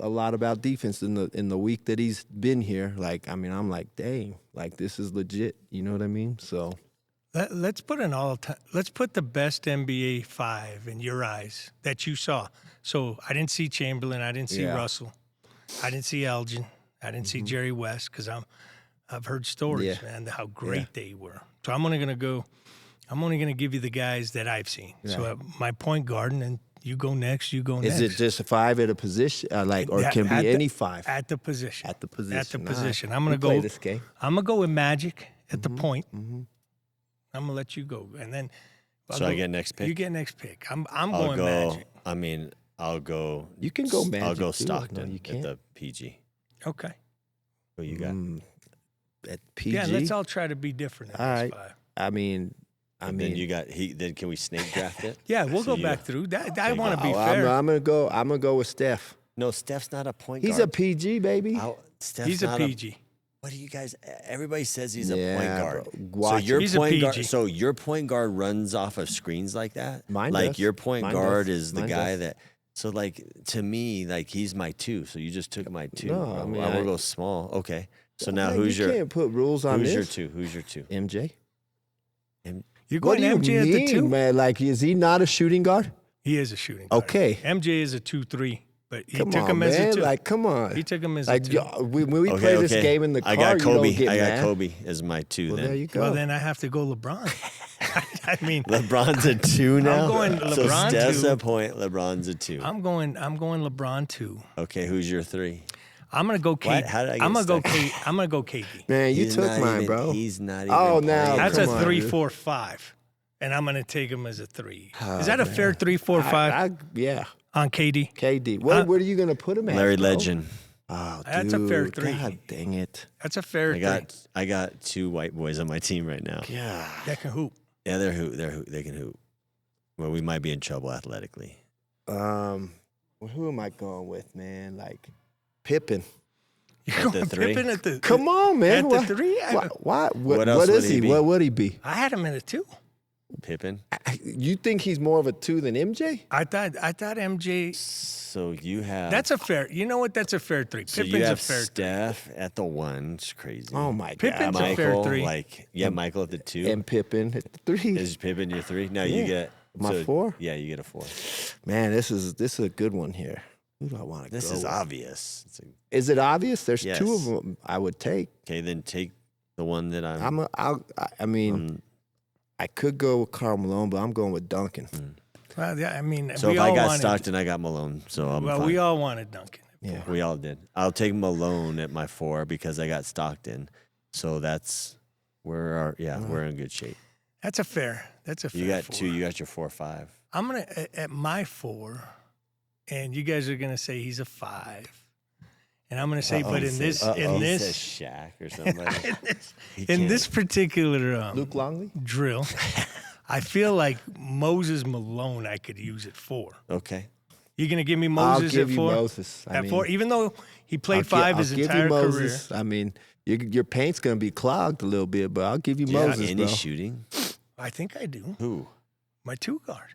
a lot about defense in the week that he's been here. Like, I mean, I'm like, dang, like this is legit. You know what I mean? So let's put let's put the best NBA 5 in your eyes that you saw. So I didn't see Chamberlain, I didn't see Russell, I didn't see Elgin, I didn't see Jerry West, because I've heard stories, man, how great they were. So I'm only gonna give you the guys that I've seen. Yeah. So my point guard, and you go next. Is it just a 5 at a position, or can be any 5? At the position. At the position. Right. I'm gonna go. Play this game. I'm gonna go with Magic at the point. Mm-hmm. I'm gonna let you go, and then. I get next pick. You get next pick. I'm going Magic. I mean, I'll go. You can go Magic. I'll go too. Stockton No, you can't. at the PG. Okay. What you got? At PG. Yeah, let's all try to be different. All right. 5. I mean, then you got Then can we snake draft it? Yeah, we'll go back through that. I want to be fair. I'm gonna go with Steph. No, Steph's not a point guard. He's a PG, baby. He's a PG. What do you guys? Everybody says he's a point guard. So your point guard runs off of screens like that. Mine like does. Your point Mine guard does. is the Mine guy does. that. So like to me, like he's my 2. So you just took my 2. No, I mean, I will go small. Okay. So now you who's your? Can't put rules on Who's this. your 2? Who's your 2? MJ. You're going MJ at the 2, man? Like, is he not a shooting guard? He is a shooting guard. Okay. MJ is a 2-3, but he took him as a 2. Like, come on. He took him as a 2. When we play this game in the car, I got Kobe. You don't get I got mad. Kobe as my 2. Well, then there you go. Well, then I have to go LeBron. I mean, LeBron's a 2 now. I'm going LeBron so Steph's 2. a point. LeBron's a 2. I'm going LeBron 2. Okay, who's your 3? I'm gonna go KD. How did I get I'm gonna stuck? go KD. Man, you took mine, bro. He's not even. Oh, now That's come a on, 3, dude. 4, 5, and I'm gonna take him as a 3. Oh, is that a fair 3, 4, 5? Yeah. On KD. KD. Where are you gonna put him at? Larry bro? Legend. Oh, That's a fair 3. God dang it. That's a fair 3. I got 2 white boys on my team right now. Yeah. That can hoop. Yeah, they can hoop. Well, we might be in trouble athletically. Well, who am I going with, man? Like Pippen. You're going Pippen at the. Come on, man. At the 3. What else is he? What would he be? I had him at a 2. Pippen. You think he's more of a 2 than MJ? I thought MJ. So you have. That's a fair. You know what? That's a fair 3. So Pippin's you have a fair 3. Steph at the 1. It's crazy. Oh my Pippin's God. a fair 3. Michael at the 2. And Pippen at the 3. Is Pippen your 3? No, you get my 4. Yeah, you get a 4. Man, this is a good one here. Who do I want to go? This is with? obvious. Is it obvious? There's Yes. 2 of them I would take. Okay, then take the one that I mean, I could go with Karl Malone, but I'm going with Duncan. Well, yeah, I mean, so we if all I got wanted, Stockton, I got Malone. So I'm fine. we all wanted Duncan. Yeah. We all did. I'll take Malone at my 4 because I got Stockton. So we're in good shape. That's a fair. You got 4. 2. You got your 4, 5. I'm gonna at my 4, and you guys are gonna say he's a 5, and I'm gonna say, but in this Shaq or somebody. in this particular Luke Longley drill, I feel like Moses Malone I could use at 4. Okay. You're gonna give me Moses I'll give at you 4? Moses. At 4, even though he played 5 his entire I'll give you career. Moses. I mean, your paint's gonna be clogged a little bit, but I'll give you Do you have Moses, any bro. shooting? I think I do. Who? My 2 guard.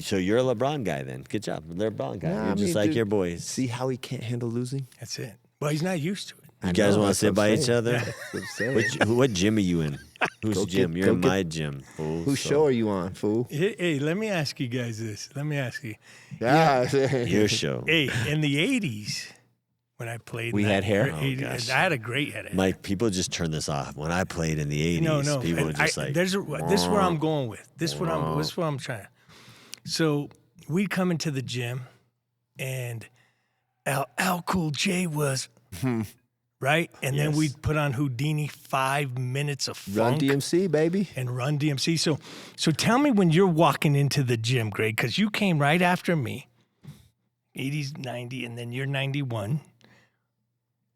So you're a LeBron guy then. Good job. LeBron guy. Nah, You're I just mean, like dude, your boys. See how he can't handle losing? That's it. Well, he's not used to it. You guys want to sit by each other? That's what I'm saying. What gym are you in? Whose Go gym? get- You're go in get- my gym. Fool. Whose So- show are you on, fool? Hey, let me ask you guys this. Let me ask you. Yeah. Your show. Hey, in the 80s, when I played, We in had that- hair? Oh, 80s, gosh. I had a great head of hair. Mike, people just turn this off. When I played in the 80s, No. people were And just like, this is where I'm going with. This is what I'm trying. So we'd come into the gym, and Al Cool J was right, and then Yes. we'd put on Houdini 5 minutes of Run funk DMC, baby. and Run DMC. So tell me when you're walking into the gym, Greg, because you came right after me, 80s, 90, and then you're 91.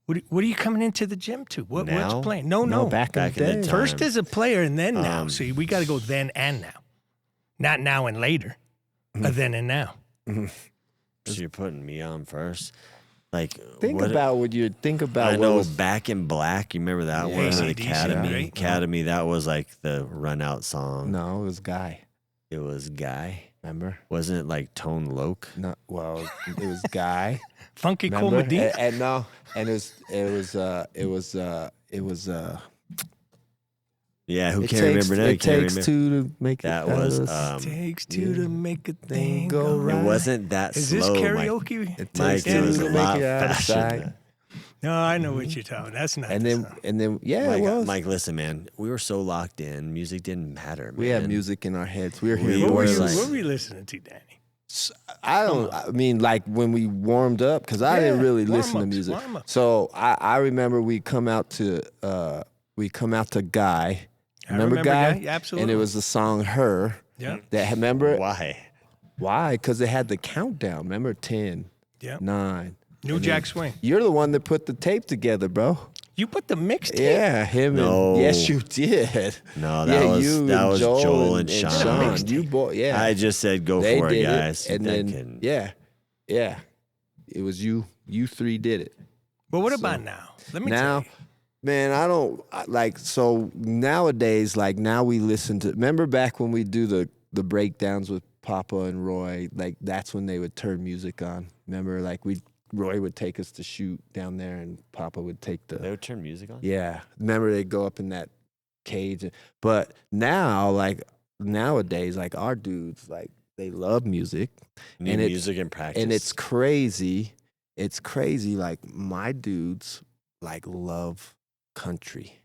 What are you coming into the gym to? What's Now? playing? No. Back in Back the in the day. time. First as a player and then now. Um, See, we got to go then and now. Not now and later, but then and now. so you're putting me on first? Like, Think what- about what you think about. I what know was, Back in Black. You remember that Yeah. one? The AC/DC, Academy. right? Academy. That was like the run out song. no, it was Guy. It was Guy. Remember? Wasn't it like Tone Loc? No, well, it was Guy. Funky Cool Remember? Medina. And no, and it was. Yeah, who It can't takes, remember now? You it can't takes remember. two to make That it. was Takes two to make a thing go go right. right. It wasn't that Is this slow. karaoke? It Mike, takes it was two a to make lot it out of faster. sight. than No, I know what you're talking. That's not. And the then song. yeah, Mike, it was. Mike, listen, man. We were so locked in. Music didn't matter, man. We had music in our heads. We were We hearing what were were you? voices. like- What were you listening to, Danny? I don't. I mean, like when we warmed up, because I didn't Yeah, really listen to warm-ups, music. warm-ups. So I remember we come out to Guy. I Remember Guy? Yeah, absolutely. And it was the song "Her." Yeah. That remember Why? why? Because it had the countdown. Remember 10, Yeah. 9. New Jack Swing. You're the one that put the tape together, bro. You put the mixtape. Yeah, him No. and yes, you did. No, yeah, that was you that and was Joel Joel and Sean. Sean. You boy, yeah. I just said go they for it, did guys. and That then can- yeah, it was you. You three did it. But what about now? Let me Now, tell you. man, I don't like. So nowadays, like now we listen to. Remember back when we do the breakdowns with Papa and Roy? Like that's when they would turn music on. Remember, like Roy would take us to shoot down there, and Papa would take They the. would turn music on. Yeah, remember they'd go up in that cage. But now, like nowadays, like our dudes, like they love music. New and it- music in practice. And it's crazy. It's crazy. Like my dudes like love country.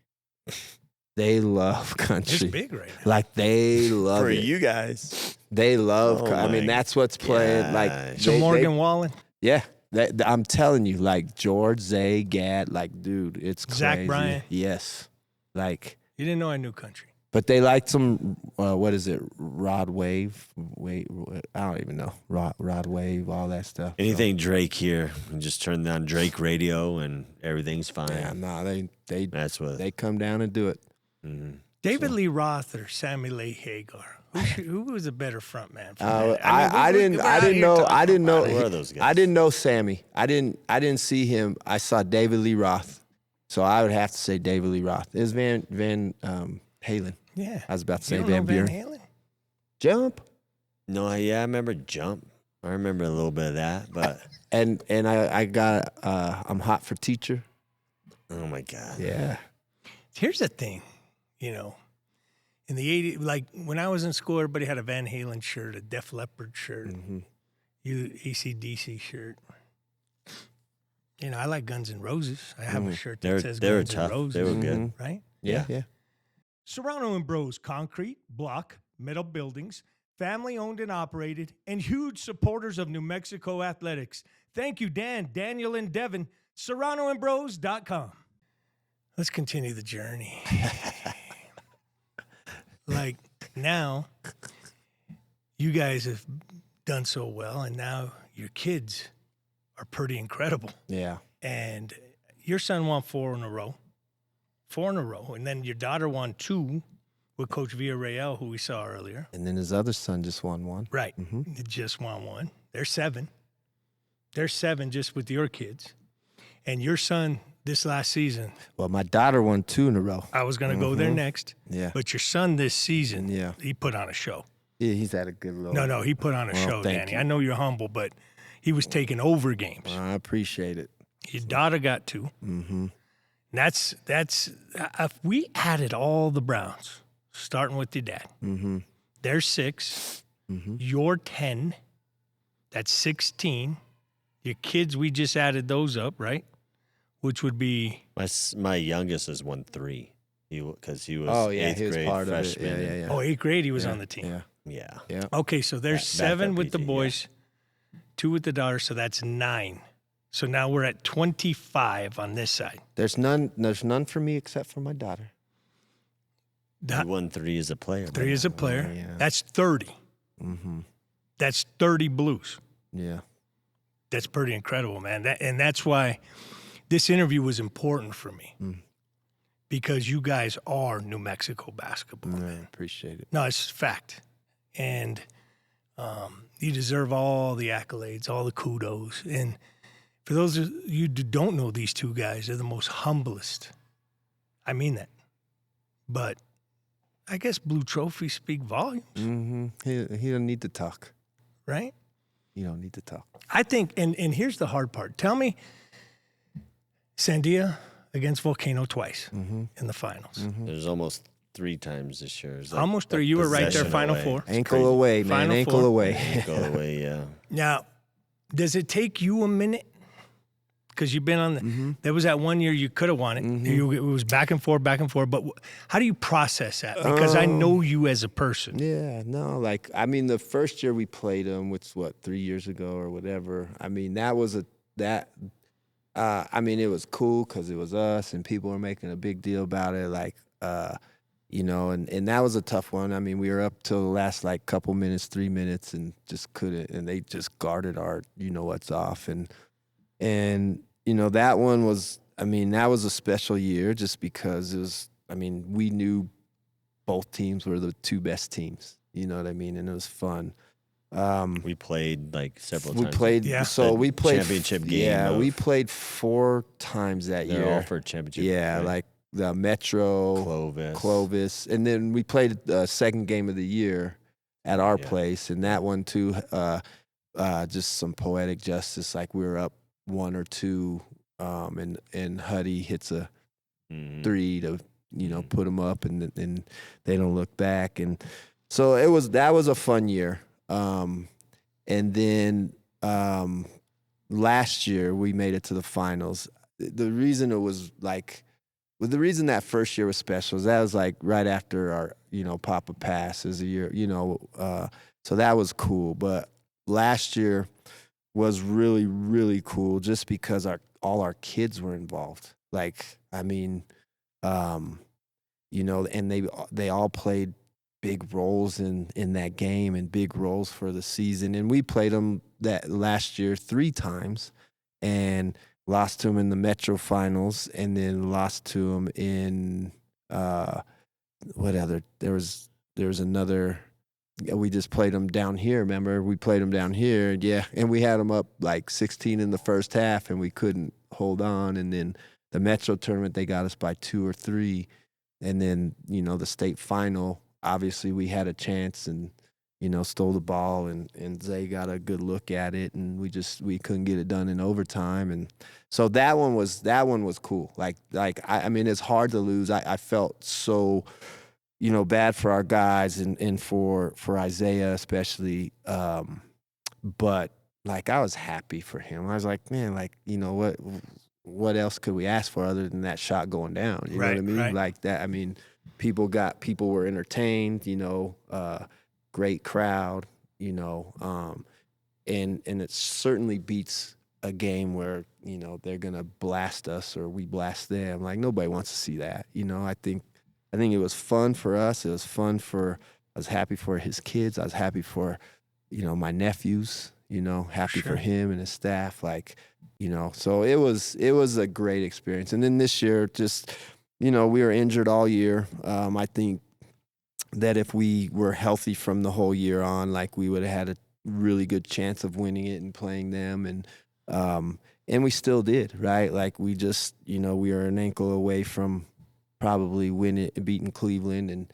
They love It's country. big right now. Like they love for it. you guys. They love. Oh I mean, my that's what's playing. Like gosh. So they- Morgan Wallen, yeah. I'm telling you, like George, Zay, Gad, like dude, it's crazy. Zach Bryan. Yes. Like, you didn't know I knew country. but they like some. What is it? Rod Wave. Wait, I don't even know. Rod Wave, all that stuff. So- Anything Drake here, you just turn on Drake radio and everything's fine. Yeah, no, they That's what. they come down and do it. Mhm. David Lee Roth or Sammy Lee Hagar? Who was a better front man? For I that? didn't know. I didn't know. Who are those guys? I didn't know Sammy. I didn't see him. I saw David Lee Roth, so I would have to say David Lee Roth. It was Van Halen. Yeah. I was about to say You don't know Van Van Buren. Halen? Jump. No, yeah, I remember Jump. I remember a little bit of that, but And I got I'm hot for teacher. oh my god. Yeah. Here's the thing, in the 80s, like when I was in school, everybody had a Van Halen shirt, a Def Leppard shirt, AC/DC shirt. I like Guns N' Roses. I have a shirt that says They were Guns N' tough. Roses. They were good. Right? Yeah. Yeah. Serrano and Bros Concrete, Block, Metal Buildings, family owned and operated, and huge supporters of New Mexico athletics. Thank you, Dan, Daniel, and Devin. SerranoandBros.com. Let's continue the journey. Like now, you guys have done so well, and now your kids are pretty incredible. Yeah. And your son won 4 in a row. 4 in a row. And then your daughter won 2 with Coach Villarreal, who we saw earlier. And then his other son just won one. Right. They just won 1. They're 7. They're 7 just with your kids. And your son this last season, Well, my daughter won 2 in a row. I was going to go there next. Yeah. But your son this season, Yeah. he put on a show. Yeah, he's had a good look. No, he put on a show, thank Danny. you. I know you're humble, but he was taking over games. I appreciate it. Your daughter got 2. Mm-hmm. That's if we added all the Browns, starting with your dad. Mm-hmm. They're 6. Mm-hmm. You're 10. That's 16. Your kids, we just added those up, right? Which would be My youngest is 1-3. Because he was he was grade part freshman. of it. Yeah. 8th grade. He was on the team. Yeah. Okay, so there's Back 7 up with the easy, boys, 2 with the daughter, so that's 9. So now we're at 25 on this side. There's none for me except for my daughter. He won 3 as a player. 3 as a player. yeah. That's 30. Mm-hmm. That's 30 Blues. Yeah. That's pretty incredible, man. And that's why this interview was important for me. Because you guys are New Mexico basketball, I man. appreciate it. No, it's fact. And you deserve all the accolades, all the kudos. And for those of you who don't know these 2 guys, they're the most humblest. I mean that. But I guess blue trophies speak volumes, Mm-hmm. He don't need to talk. right? He don't need to talk. I think, and here's the hard part. Tell me, Sandia against Volcano twice in the finals. There's almost 3 times this year. It's like Almost 3. a You were right there, possession Final away. Four. Ankle away, man. Final Ankle Four. away. Ankle away, yeah. Now, does it take you a minute? Because you've been on the, there was that one year you could have won it. It was back and forth. But how do you process that? Because I know you as a person. Yeah, no, like, I mean, the first year we played them, which, 3 years ago or whatever, I mean, it was cool because it was us and people were making a big deal about it, like, and that was a tough one. I mean, we were up till the last, couple minutes, 3 minutes, and just couldn't, and they just guarded our, what's off, and that one was, that was a special year just because it was, we knew both teams were the 2 best teams, you know what I mean? And it was fun. We played several We times. played, we played championship game. Yeah, we played 4 times that They're year. all for championship. Yeah, right? like the Metro, Clovis, and then we played the second game of the year at our place, and that one too, just some poetic justice. Like we were up 1 or 2, and Huddy hits a 3 to put them up, and they don't look back, and so that was a fun year. And then last year we made it to the finals. The reason it was the reason that first year was special is that was right after our Papa passed as a year, so that was cool. But last year was really, really cool just because all our kids were involved. And they all played big roles in that game and big roles for the season. And we played them that last year 3 times and lost to them in the Metro finals, and then lost to them in what other? There was another. We just played them down here. Remember, we played them down here, and we had them up 16 in the first half, and we couldn't hold on. And then the Metro tournament, they got us by 2 or 3, and then the state final. Obviously, we had a chance and stole the ball, and Zay got a good look at it, and we couldn't get it done in overtime, and so that one was cool. It's hard to lose. I felt so bad for our guys and for Isaiah especially, but I was happy for him. I was like, man, what else could we ask for other than that shot going down? You know what I mean? Right. Like that. I mean, people were entertained. Great crowd. And it certainly beats a game where they're gonna blast us or we blast them. Nobody wants to see that. I think it was fun for us. It was fun I was happy for his kids. I was happy for my nephews. Happy for him and his staff. So it was a great experience. And then this year, just we were injured all year. I think that if we were healthy from the whole year on, we would have had a really good chance of winning it and playing them, and we still did, right? We just, we were an ankle away from probably beating Cleveland and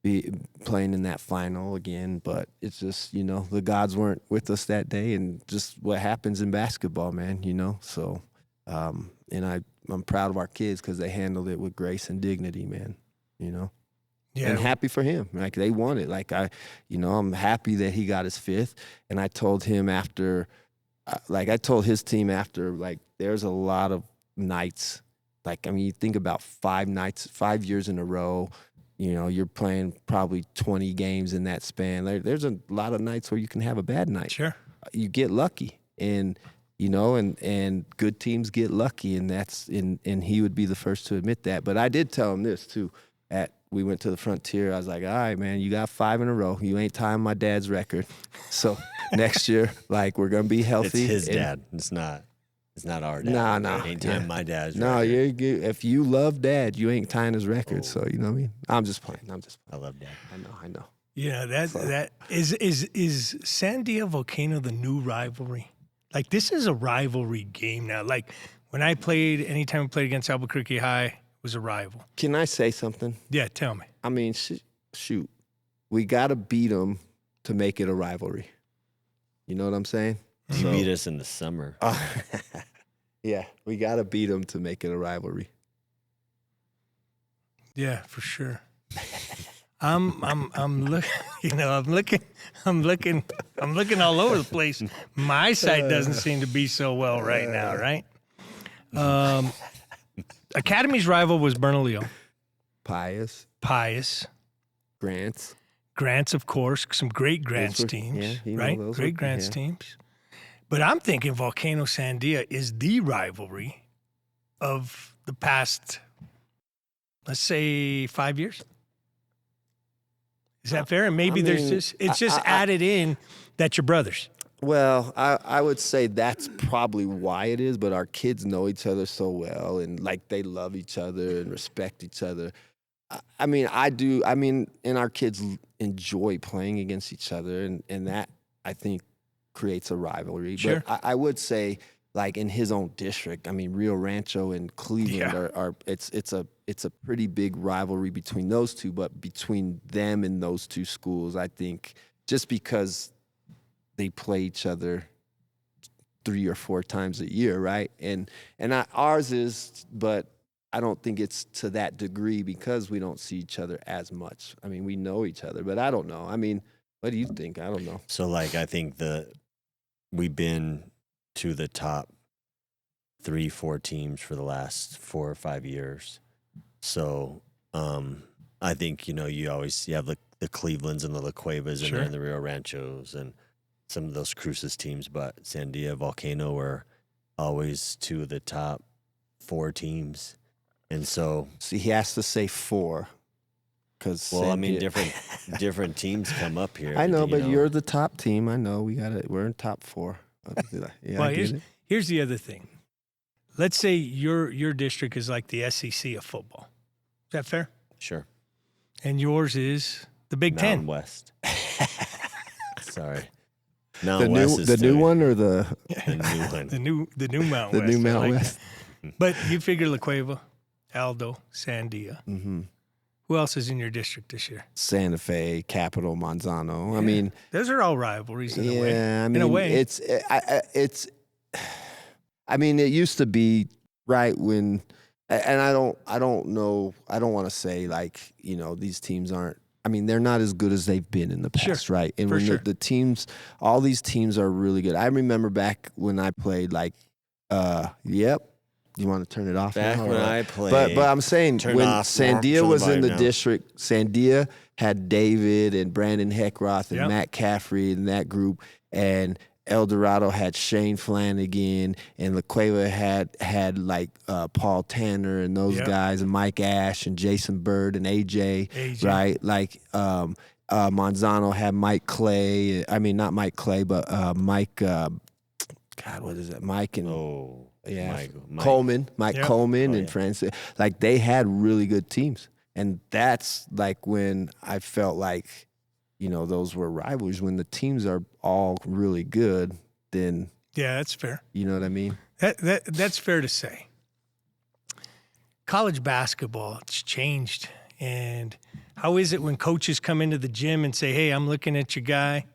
be playing in that final again. But it's just, the gods weren't with us that day, and just what happens in basketball, man, So, and I'm proud of our kids because they handled it with grace and dignity, man, Yeah. And happy for him. Like, they won it. Like, I'm happy that he got his 5th. And I told him after, I told his team after, there's a lot of nights. You think about 5 years in a row, you're playing probably 20 games in that span. There's a lot of nights where you can have a bad night. Sure. You get lucky. And, and good teams get lucky. And and he would be the first to admit that. But I did tell him this too. We went to the Frontier. I was like, all right, man, you got 5 in a row. You ain't tying my dad's record. So next year, we're going to be healthy. It's his dad. It's not our dad. No. Ain't tying my dad's No, record. you're good. If you love dad, you ain't tying his record. So, you know what I mean? I'm just playing. I love dad. I know. Yeah, that is Sandia Volcano the new rivalry? This is a rivalry game now. When anytime I played against Albuquerque High, was a rival. Can I say something? Yeah, tell me. I mean, shoot. We got to beat them to make it a rivalry. You know what I'm saying? You beat us in the summer. Yeah, we got to beat them to make it a rivalry. Yeah, for sure. I'm looking all over the place. My side doesn't seem to be so well right now, right? Academy's rival was Bernalillo. Pius. Grants, of course, some great Grants teams, right? Great Grants teams. But I'm thinking Volcano Sandia is the rivalry of the past, let's say, 5 years. Is that fair? And maybe it's just added in that you're brothers. Well, I would say that's probably why it is, but our kids know each other so well, and they love each other and respect each other. I mean, I do. I mean, and our kids enjoy playing against each other, and that, I think, creates a rivalry. Sure. But I would say, in his own district, I mean, Rio Rancho and Cleveland are it's a pretty big rivalry between those two, but between them and those two schools, I think, just because they play each other 3 or 4 times a year, right? And ours is, but I don't think it's to that degree because we don't see each other as much. I mean, we know each other, but I don't know. I mean, what do you think? I don't know. So, I think we've been to the top 3-4 teams for the last 4 or 5 years. So, I think, you have the Clevelands and the La Cuevas Sure. and the Rio Ranchos and some of those Cruces teams, but Sandia, Volcano are always 2 of the top 4 teams. And so, See, he has to say 4. Because different teams come up here. I know, but you're the top team. I know we're in top 4. Yeah, Well, here's the other thing. Let's say your district is like the SEC of football. Is that fair? Sure. And yours is the Big Mountain Ten. West. Sorry. the Mountain new West is new one or the new one. The new Mountain the West. new Mountain I like West? that. But you figure La Cueva, Aldo, Sandia. Mm-hmm. Who else is in your district this year? Santa Fe, Capital, Manzano. I mean, those are all rivalries in a way. I mean, in a way, it's. I mean, it used to be right when, and I don't know. I don't want to say these teams aren't. I mean, they're not as good as they've been in the past, Sure. right? And For when sure. the teams, all these teams are really good. I remember back when I played, yep. You want to turn it off Back now? when I played. But I'm saying Turn when off. Sandia Turn the was in volume the down. district, Sandia had David and Brandon Heckroth and Yep. Matt Caffrey and that group, and El Dorado had Shane Flanagan, and La Cueva had Paul Tanner and those Yep. guys, and Mike Ash and Jason Bird and AJ. Right? Manzano had Mike Clay. I mean, not Mike Clay, but Mike. God, what is it? Mike and Mike Coleman, Yep. Coleman, Oh, and yeah. Francis. They had really good teams, and that's when I felt those were rivals. When the teams are all really good, then yeah, that's fair. you know what I mean. That's fair to say. College basketball, it's changed, and How is it when coaches come into the gym and say, "Hey, I'm looking at your guy"?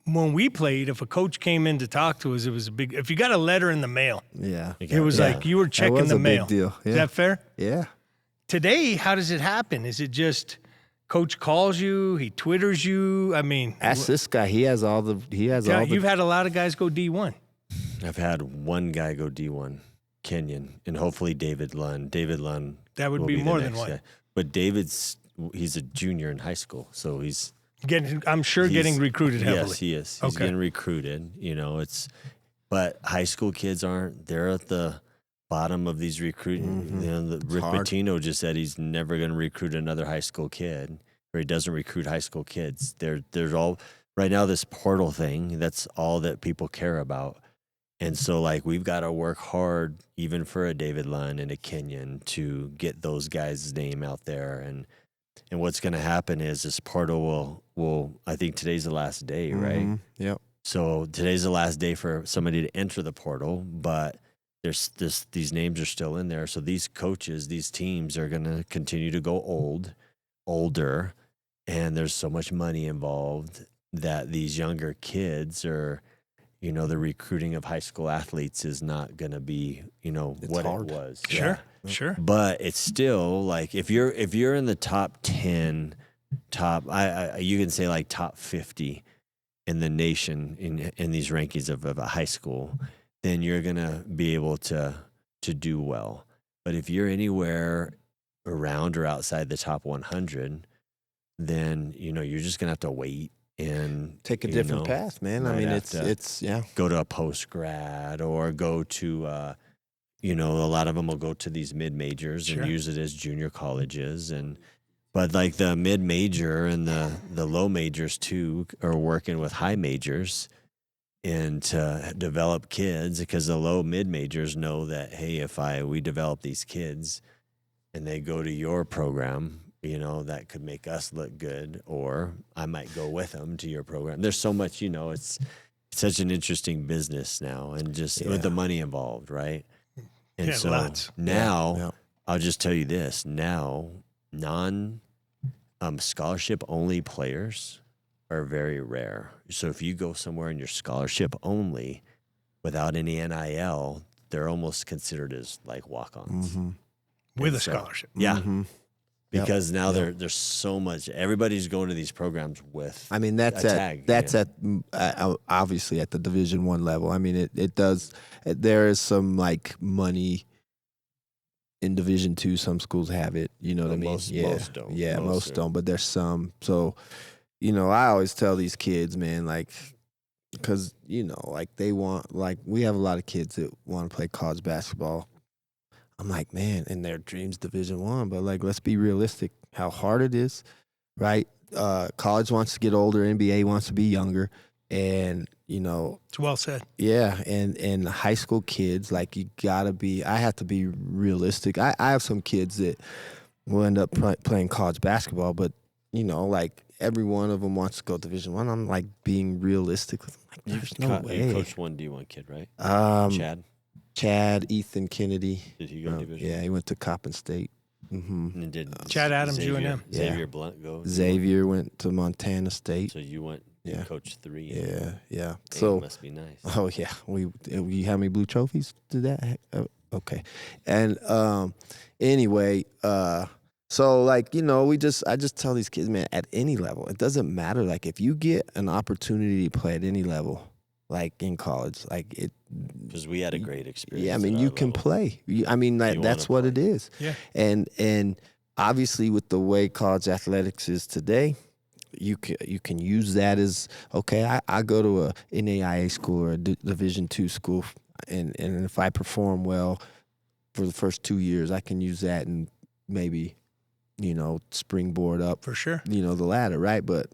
When we played, if a coach came in to talk to us, it was a big. If you got a letter in the mail, Yeah. it was like you were checking was the a big mail. deal. Is Yeah. that fair? Yeah. Today, how does it happen? Is it just coach calls you, he Twitters you? I mean, Ask this guy. He has all the. you've had a lot of guys go D1. I've had one guy go D1, Kenyon, and hopefully David Lund. David Lund. That would will be the more than next one. guy. But he's a junior in high school, so he's I'm sure getting recruited heavily. Yes, he is. He's getting recruited. You know, but high school kids aren't. They're at the bottom of these recruiting. Mm-hmm. You know, Rick Pitino just said he's never going to recruit another high school kid, or he doesn't recruit high school kids. There's all right now. This portal thing. That's all that people care about. And so, like, we've got to work hard, even for a David Lund and a Kenyon, to get those guys' name out there. And what's going to happen is this portal will. I think today's the last day, right? Mm-hmm. Yep. So today's the last day for somebody to enter the portal, but these names are still in there. So these coaches, these teams are going to continue to go older, and there's so much money involved that these younger kids are. You know, the recruiting of high school athletes is not going to be, what hard. it was. Sure, sure. But it's still like if you're in the top 10, you can say like top 50 in the nation in these rankings of a high school, then you're going to be able to do well. But if you're anywhere around or outside the top 100, then, you're just going to have to wait. And take a different path, man. I mean, it's go to a post grad or go to, a lot of them will go to these mid majors and use it as junior colleges. But like the mid major and the low majors too are working with high majors and to develop kids, because the low mid majors know that, hey, if we develop these kids and they go to your program, that could make us look good, or I might go with them to your program. There's so much, it's such an interesting business now, and just with the money involved, right? And so lots. Now, I'll just tell you this, now scholarship only players are very rare. So if you go somewhere and you're scholarship only without any NIL, they're almost considered as like walk-ons. Mm-hmm. With a scholarship. Yeah. Mm-hmm. Because now there's so much. Everybody's going to these programs with. I mean, that's obviously at the Division I level. I mean, it does. There is some like money in Division II. Some schools have it. You know what I mean? Most don't. Yeah, most don't. But there's some. So, I always tell these kids, man, like, because like they want, like, we have a lot of kids that want to play college basketball. I'm like, man, and their dreams Division I, but like, let's be realistic. How hard it is, right? College wants to get older, NBA wants to be younger, and it's well said. Yeah, and high school kids, like, you gotta be. I have to be realistic. I have some kids that will end up playing college basketball, but like every one of them wants to go Division I. I'm like being realistic. Like, there's no way. You coached one D1 kid, right? Chad, Ethan Kennedy. Did he go Division? Yeah, he went to Coppin State. Mm-hmm. And did Chad Adams, Xavier, UNM. Xavier Blunt go? Xavier went to Montana State. So you went coach 3. Yeah. Dang, So must be nice. Oh yeah, we how many blue trophies did that? Okay, and anyway, so like I just tell these kids, man, at any level, it doesn't matter. Like if you get an opportunity to play at any level, like in college, like it. Because we had a great experience. Yeah, I mean, you can play. I mean, that's what it is. Yeah. And obviously, with the way college athletics is today, you can use that as, okay, I go to a NAIA school or a Division II school, and if I perform well for the first 2 years, I can use that and maybe, springboard up. For sure. The ladder, right? But,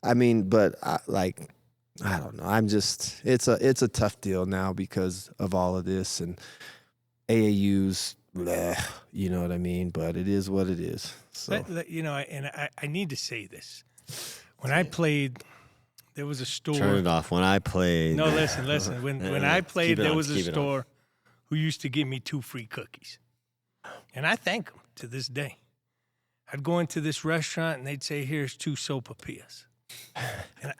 I mean, I don't know. It's a tough deal now because of all of this, and AAU's, you know what I mean? But it is what it is. So I need to say this. When I played, there was a store. Turn it off. When I played. No, listen. When I played, there was a store on. who used to give me 2 free cookies, and I thank them to this day. I'd go into this restaurant and they'd say, "Here's 2 sopapillas."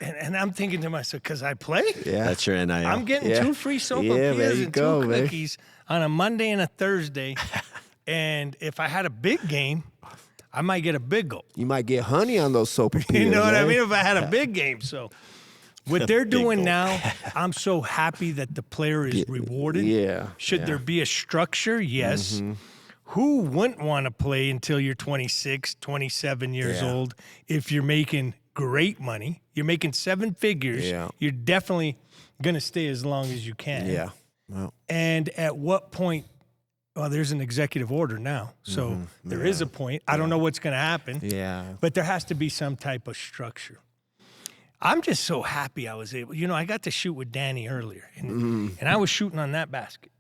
And I'm thinking to myself, because I play, That's your NIL. I'm getting 2 free there sopapillas you and go, 2 man. cookies on a Monday and a Thursday. And if I had a big game, I might get a big goal. You might get honey on those soap pills. You know what I eh? mean? If I had a big game. So what they're doing goal. now, I'm so happy that the player is rewarded. Yeah. Should yeah. there be a structure? Yes. Who wouldn't want to play until you're 26, 27 years Yeah. old if you're making great money? You're making 7 figures. Yeah. You're definitely going to stay as long as you can. Yeah. Well, And at what point? Well, there's an executive order now. So there is a point. I don't know what's going to happen. yeah. But there has to be some type of structure. I'm just so happy I was able. I got to shoot with Danny earlier, and I was shooting on that basket.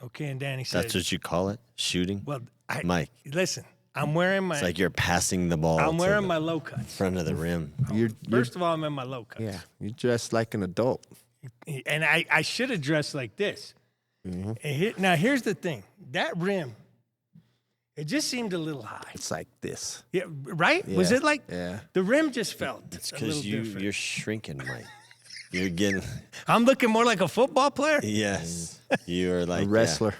Okay, and Danny said, That's what you call it? Shooting? "Well, Mike, listen, I'm wearing my. it's like you're passing the ball I'm to wearing the my low cuts. front of the rim. You're First of all, I'm in my low cuts. yeah. You dress like an adult. And I should have dressed like this. And now here's the thing: that rim, it just seemed a little high. It's like this. Yeah, right? Was Yeah, it like yeah. the rim just felt It's a little because different? you're shrinking, Mike. You're getting, I'm looking more like a football player. yes. You're like, A wrestler.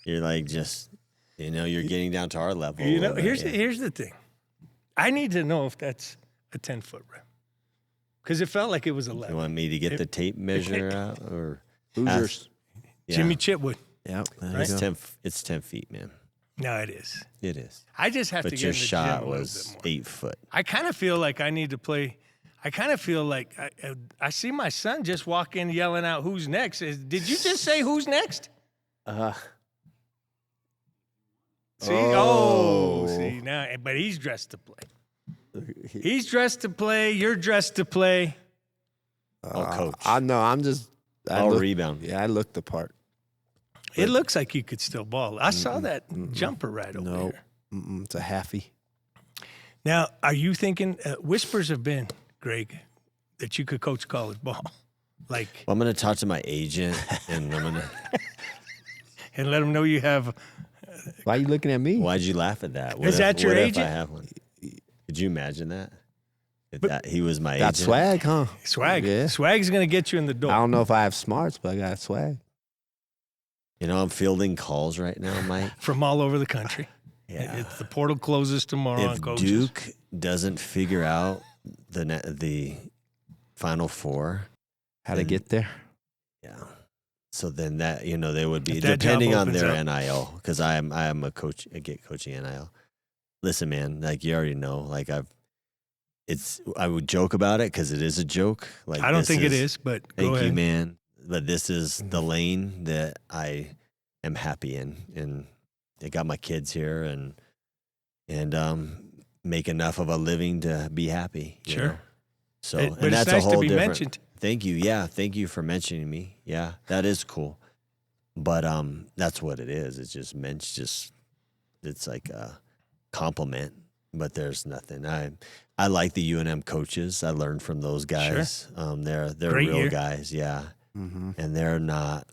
you're like just, you're getting down to our level. Here's the thing. I need to know if that's a 10-foot rim. Because it felt like it was You 11. want me to get the tape measure out? Or Who's ask- yours? Yeah. Jimmy Chitwood. Yep. There Right? you go. It's 10 feet, man. No, it is. It is. I just have to But get your in the shot gym a little was bit more. 8 foot. I kind of feel like I need to play. I kind of feel like I see my son just walk in yelling out, "Who's next?" Did you just say who's next? See? See now, but he's dressed to play. He's dressed to play. You're dressed to play. I'll coach. I know. I'm just. I'll look- rebound. Yeah, I looked the part. It looks like you could still ball. I saw that jumper right over No, here. it's a halfie. Now, are you thinking? Whispers have been, Greg, that you could coach college ball, like, Well, I'm going to talk to my agent, and I'm going to. and let them know you have. Why are you looking at me? Why'd you laugh at that? Is that your what agent? If I have one? Could you imagine that? That he was my Got agent. swag, huh? Swag. Yeah. Swag's going to get you in the I door. don't know if I have smarts, but I got swag. I'm fielding calls right now, Mike. From all over the country. Yeah. The portal closes tomorrow on If coaches. Duke doesn't figure out the Final Four, How to get there? yeah. So then that they would be If that job depending on opens their up. NIL, because I am a coach. I get coaching NIL. Listen, man, like you already know, like I would joke about it because it is a joke. Like I don't this think it is, but go Thank ahead. you, man. But this is the lane that I am happy in, and I got my kids here, and make enough of a living to be happy. you Sure. know? So, But and it's that's nice a whole to be different. mentioned. Thank you. Yeah, thank you for mentioning me. Yeah, that is cool. But that's what it is. It's just it's like a compliment. But there's nothing. I like the UNM coaches. I learned from those guys. They're Great real year. guys. Yeah. Mm-hmm. And they're not,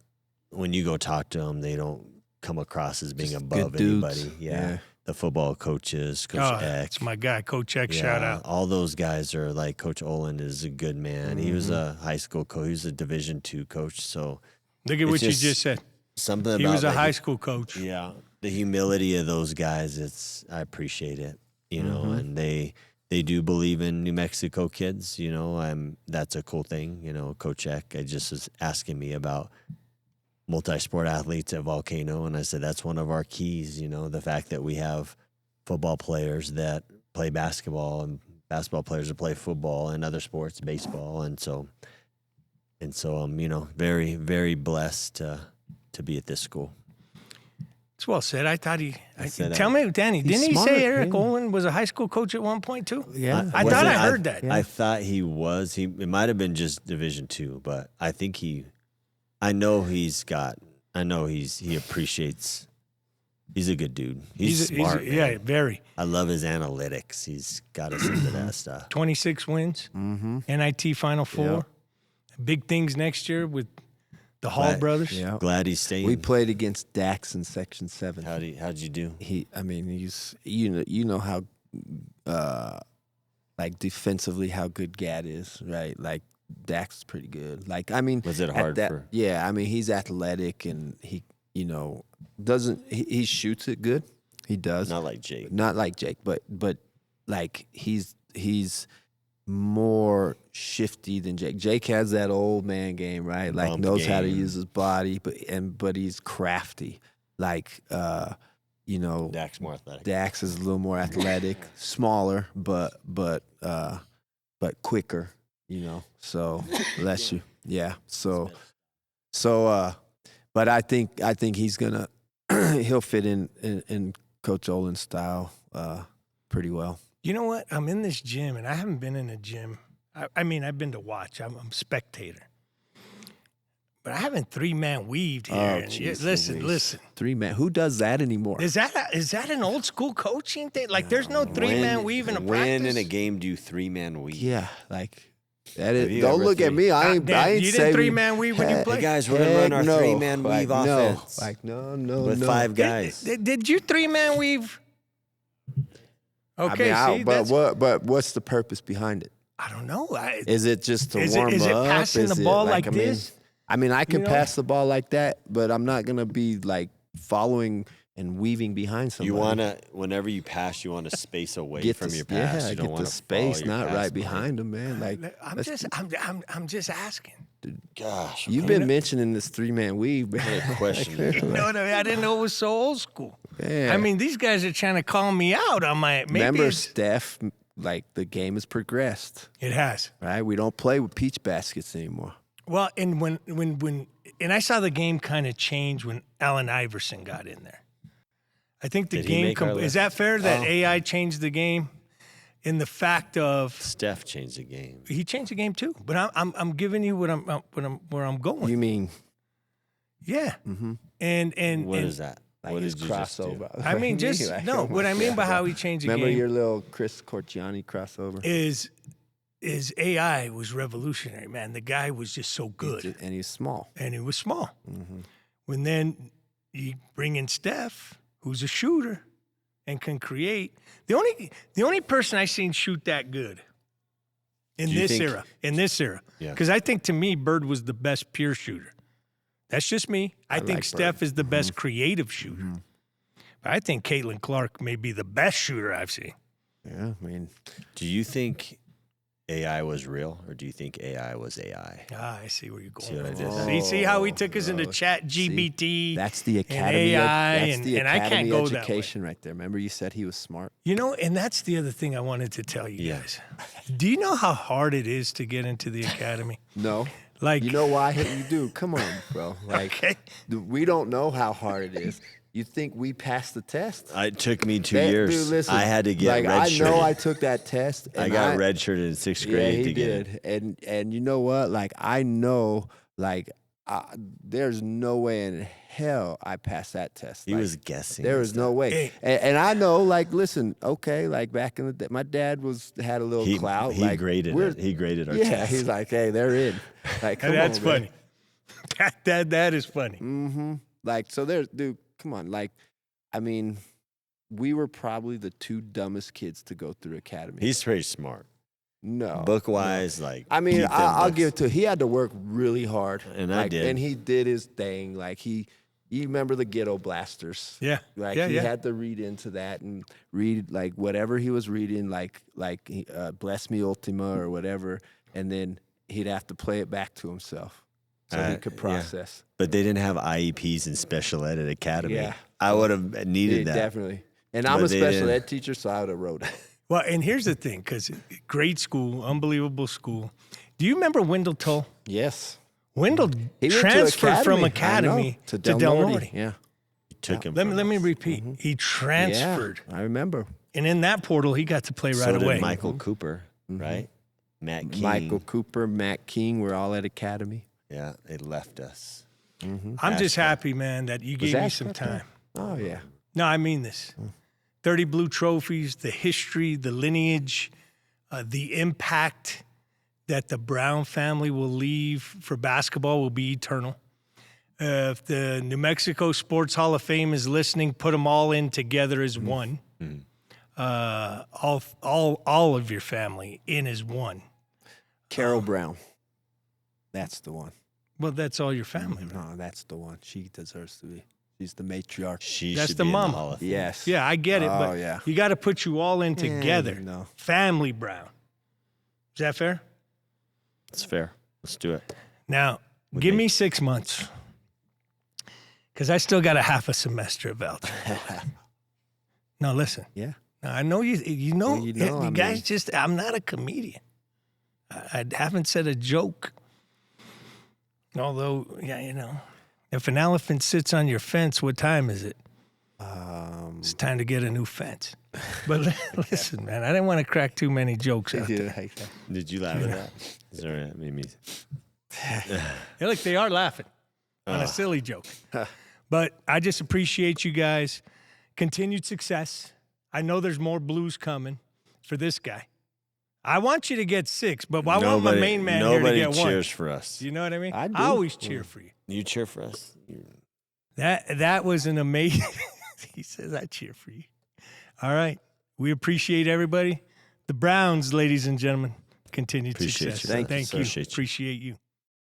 when you go talk to them, they don't come across as being Just above good dudes. anybody. Yeah. Yeah. The football coaches, Coach Oh, Eck. that's my guy, Coach Eck. Yeah, Shout out. all those guys are like, Coach Olin is a good man. He was a high school coach. He was a Division II coach. So Look at it's what you just just said. something about He was a the high school coach. Yeah, the humility of those guys. I appreciate it. And they do believe in New Mexico kids. That's a cool thing. Coach Eck, I just was asking me about multi-sport athletes at Volcano, and I said that's one of our keys. The fact that we have football players that play basketball and basketball players that play football and other sports, baseball, and so I'm very, very blessed to be at this school. It's well said. I thought said tell me, Danny, he's didn't he smart, say Eric yeah. Olin was a high school coach at one point too? Yeah. I thought I heard that. I thought he was. It might have been just Division II, but I think I know he appreciates. He's a good dude. He's smart. man. Yeah, very. I love his analytics. He's got us into that stuff. 26 wins, NIT Final Four. Yep. Big things next year with the Hall Glad- brothers. Yeah. Glad he's staying. We played against Dax in Section 7. How'd you do? He's you know how like defensively how good Gad is, right? Like Dak's pretty good. Like I mean, Was it hard for? Yeah, I mean he's athletic and he doesn't he shoots it good. He does. Not like Jake. Not like Jake, but like he's more shifty than Jake. Jake has that old man game, right? Like Bump knows how to game. use his body, but he's crafty. Like Dak's more athletic. Dax is a little more athletic, smaller, but quicker, So bless you. Yeah. So but I think he's gonna he'll fit in Coach Olin's style pretty well. You know what? I'm in this gym, and I haven't been in a gym. I mean, I've been to watch. I'm a spectator. But I haven't three-man weaved here. Oh, And geez, listen. 3-man. Who does that anymore? Is that an old school coaching thing? Like, there's no three-man weave in a When practice? in a game do you 3-man weave? Yeah, like that Have is. you Don't ever look at me. I ain't You saying did three-man weave when you Hey played? guys, we're gonna run our 3-man weave offense. No. with 5 guys. Did you three-man weave? Okay, I see, mean, that's, but what's the purpose behind it? I don't know. Is it just to Is warm it up? passing Is the it ball like I mean, this? I mean, I can You know? pass the ball like that, but I'm not gonna be like following and weaving behind somebody. You wanna, whenever you pass, you want to space away from your pass. Yeah, you don't get want the to space, not right behind them, man. Like I'm just asking. Gosh, you've been mentioning this 3-man weave, man. question. You know what I mean? I didn't know it was so old school. Yeah. I mean, these guys are trying to call me out on my. Maybe Remember, it's, Steph? Like the game has progressed, it has. right? We don't play with peach baskets anymore. Well, and when I saw the game kind of change when Allen Iverson got in there. I think the Did he game make our is list? that fair that AI changed the game in the fact of Steph changed the game. he changed the game too. But I'm giving you where I'm going. You mean Yeah. mm-hmm. And What is that? like what his did you just do? crossover? I mean, just Like, no. oh What my I mean by God. how he changed the Remember game your little Chris Corchiani crossover? is AI was revolutionary, man. The guy was just so good, And he's small. and he was small. Mm-hmm. When then you bring in Steph, who's a shooter and can create. The only person I've seen shoot that good in Do you this think- era, Yeah. because I think to me Bird was the best pure shooter. That's just me. I think like Steph Bird. is the best creative shooter. But I think Caitlin Clark may be the best shooter I've seen. Yeah, I mean, Do you think AI was real, or do you think AI was AI? Ah, I see where you're going. See what I with did this. there? See how he took us into Oh, Chat GBT. that's the and academy. AI, That's the and I can't academy go that way. education right there. Remember, you said he was smart. You know, and that's the other thing I wanted to tell you Yeah. guys. Do you know how hard it is to get into the academy? No, Like, you know why you do? Come on, bro. Like, okay. we don't know how hard it is. You think we passed the test? It took me 2 That- years. Dude, listen, I had to get like, redshirted. I know I took that test. I and got redshirted in 6th Yeah, grade he to get it. did. And you know what? Like, I know, like, there's no way in hell I passed that test. He Like, was guessing. There and was no stuff. way. Hey. And I know, like, listen, okay, like back in the day, my dad had a little He, clout. he like, graded we're- it. He graded our Yeah, test. he's like, hey, they're in. Like, come That's on, man. funny. That is funny. Mm-hmm. Like, so there's, dude, come on. Like, I mean, we were probably the 2 dumbest kids to go through academy. He's pretty smart. no. Book wise, like. I mean, keep them I'll books. give it to. He had to work really hard, And I like, did. and he did his thing. Like you remember the Ghetto Blasters? Yeah. Like yeah, he yeah. had to read into that and read like whatever he was reading, like Bless Me Ultima or whatever, and then he'd have to play it back to himself so he could yeah. process. But they didn't have IEPs and special ed at Academy. Yeah. I would have needed Yeah, that. definitely. And I'm But a they special didn't. ed teacher, so I would have wrote it. Well, and here's the thing, because great school, unbelievable school. Do you remember Wendell Tull? Yes. Wendell He went to transferred from I know, academy to Del Norte. Yeah. Took him. Let from me us. repeat. He transferred, Yeah, I remember. and in that portal, he got to play right So away. did Michael Cooper, right? Matt King. Michael Cooper, Matt King were all at academy. Yeah, they left us. I'm just happy, man, that you gave me some Ashcraft there? time. Oh yeah. No, I mean this. 30 blue trophies, the history, the lineage, the impact that the Brown family will leave for basketball will be eternal. If the New Mexico Sports Hall of Fame is listening, put them all in together as one. all of your family in as one. Carol Brown. That's the one. Well, that's all your family. Right? No, that's the one. She deserves to be. She's the matriarch. She That's should the be in mama. Hall of Fame. Yes. Yeah, I get it, Oh, but yeah. you got to put you all in together. No. Family Brown. Is that fair? It's fair. Let's do it. Now, give me 6 months, because I still got a half a semester of algebra. No, listen. Yeah. Now, I know you know, Well, you know, you I guys mean- just, I'm not a comedian. I haven't said a joke. Although, yeah, you know, if an elephant sits on your fence, what time is it? It's time to get a new fence. But listen, man, I didn't want to crack too many jokes out there. Yeah. Did you laugh at that? Sorry, that made me. Yeah, look, they are laughing on a silly joke. But I just appreciate you guys. Continued success. I know there's more blues coming for this guy. I want you to get 6, but I want my main man here to Nobody get 1. cheers for us. You know what I mean? I do. always cheer for you. You cheer for us. That was an amazing. He says, I cheer for you. All right. We appreciate everybody. The Browns, ladies and gentlemen, continued Appreciate success. you. Thank you, Thank sir. you. Appreciate you. Appreciate you.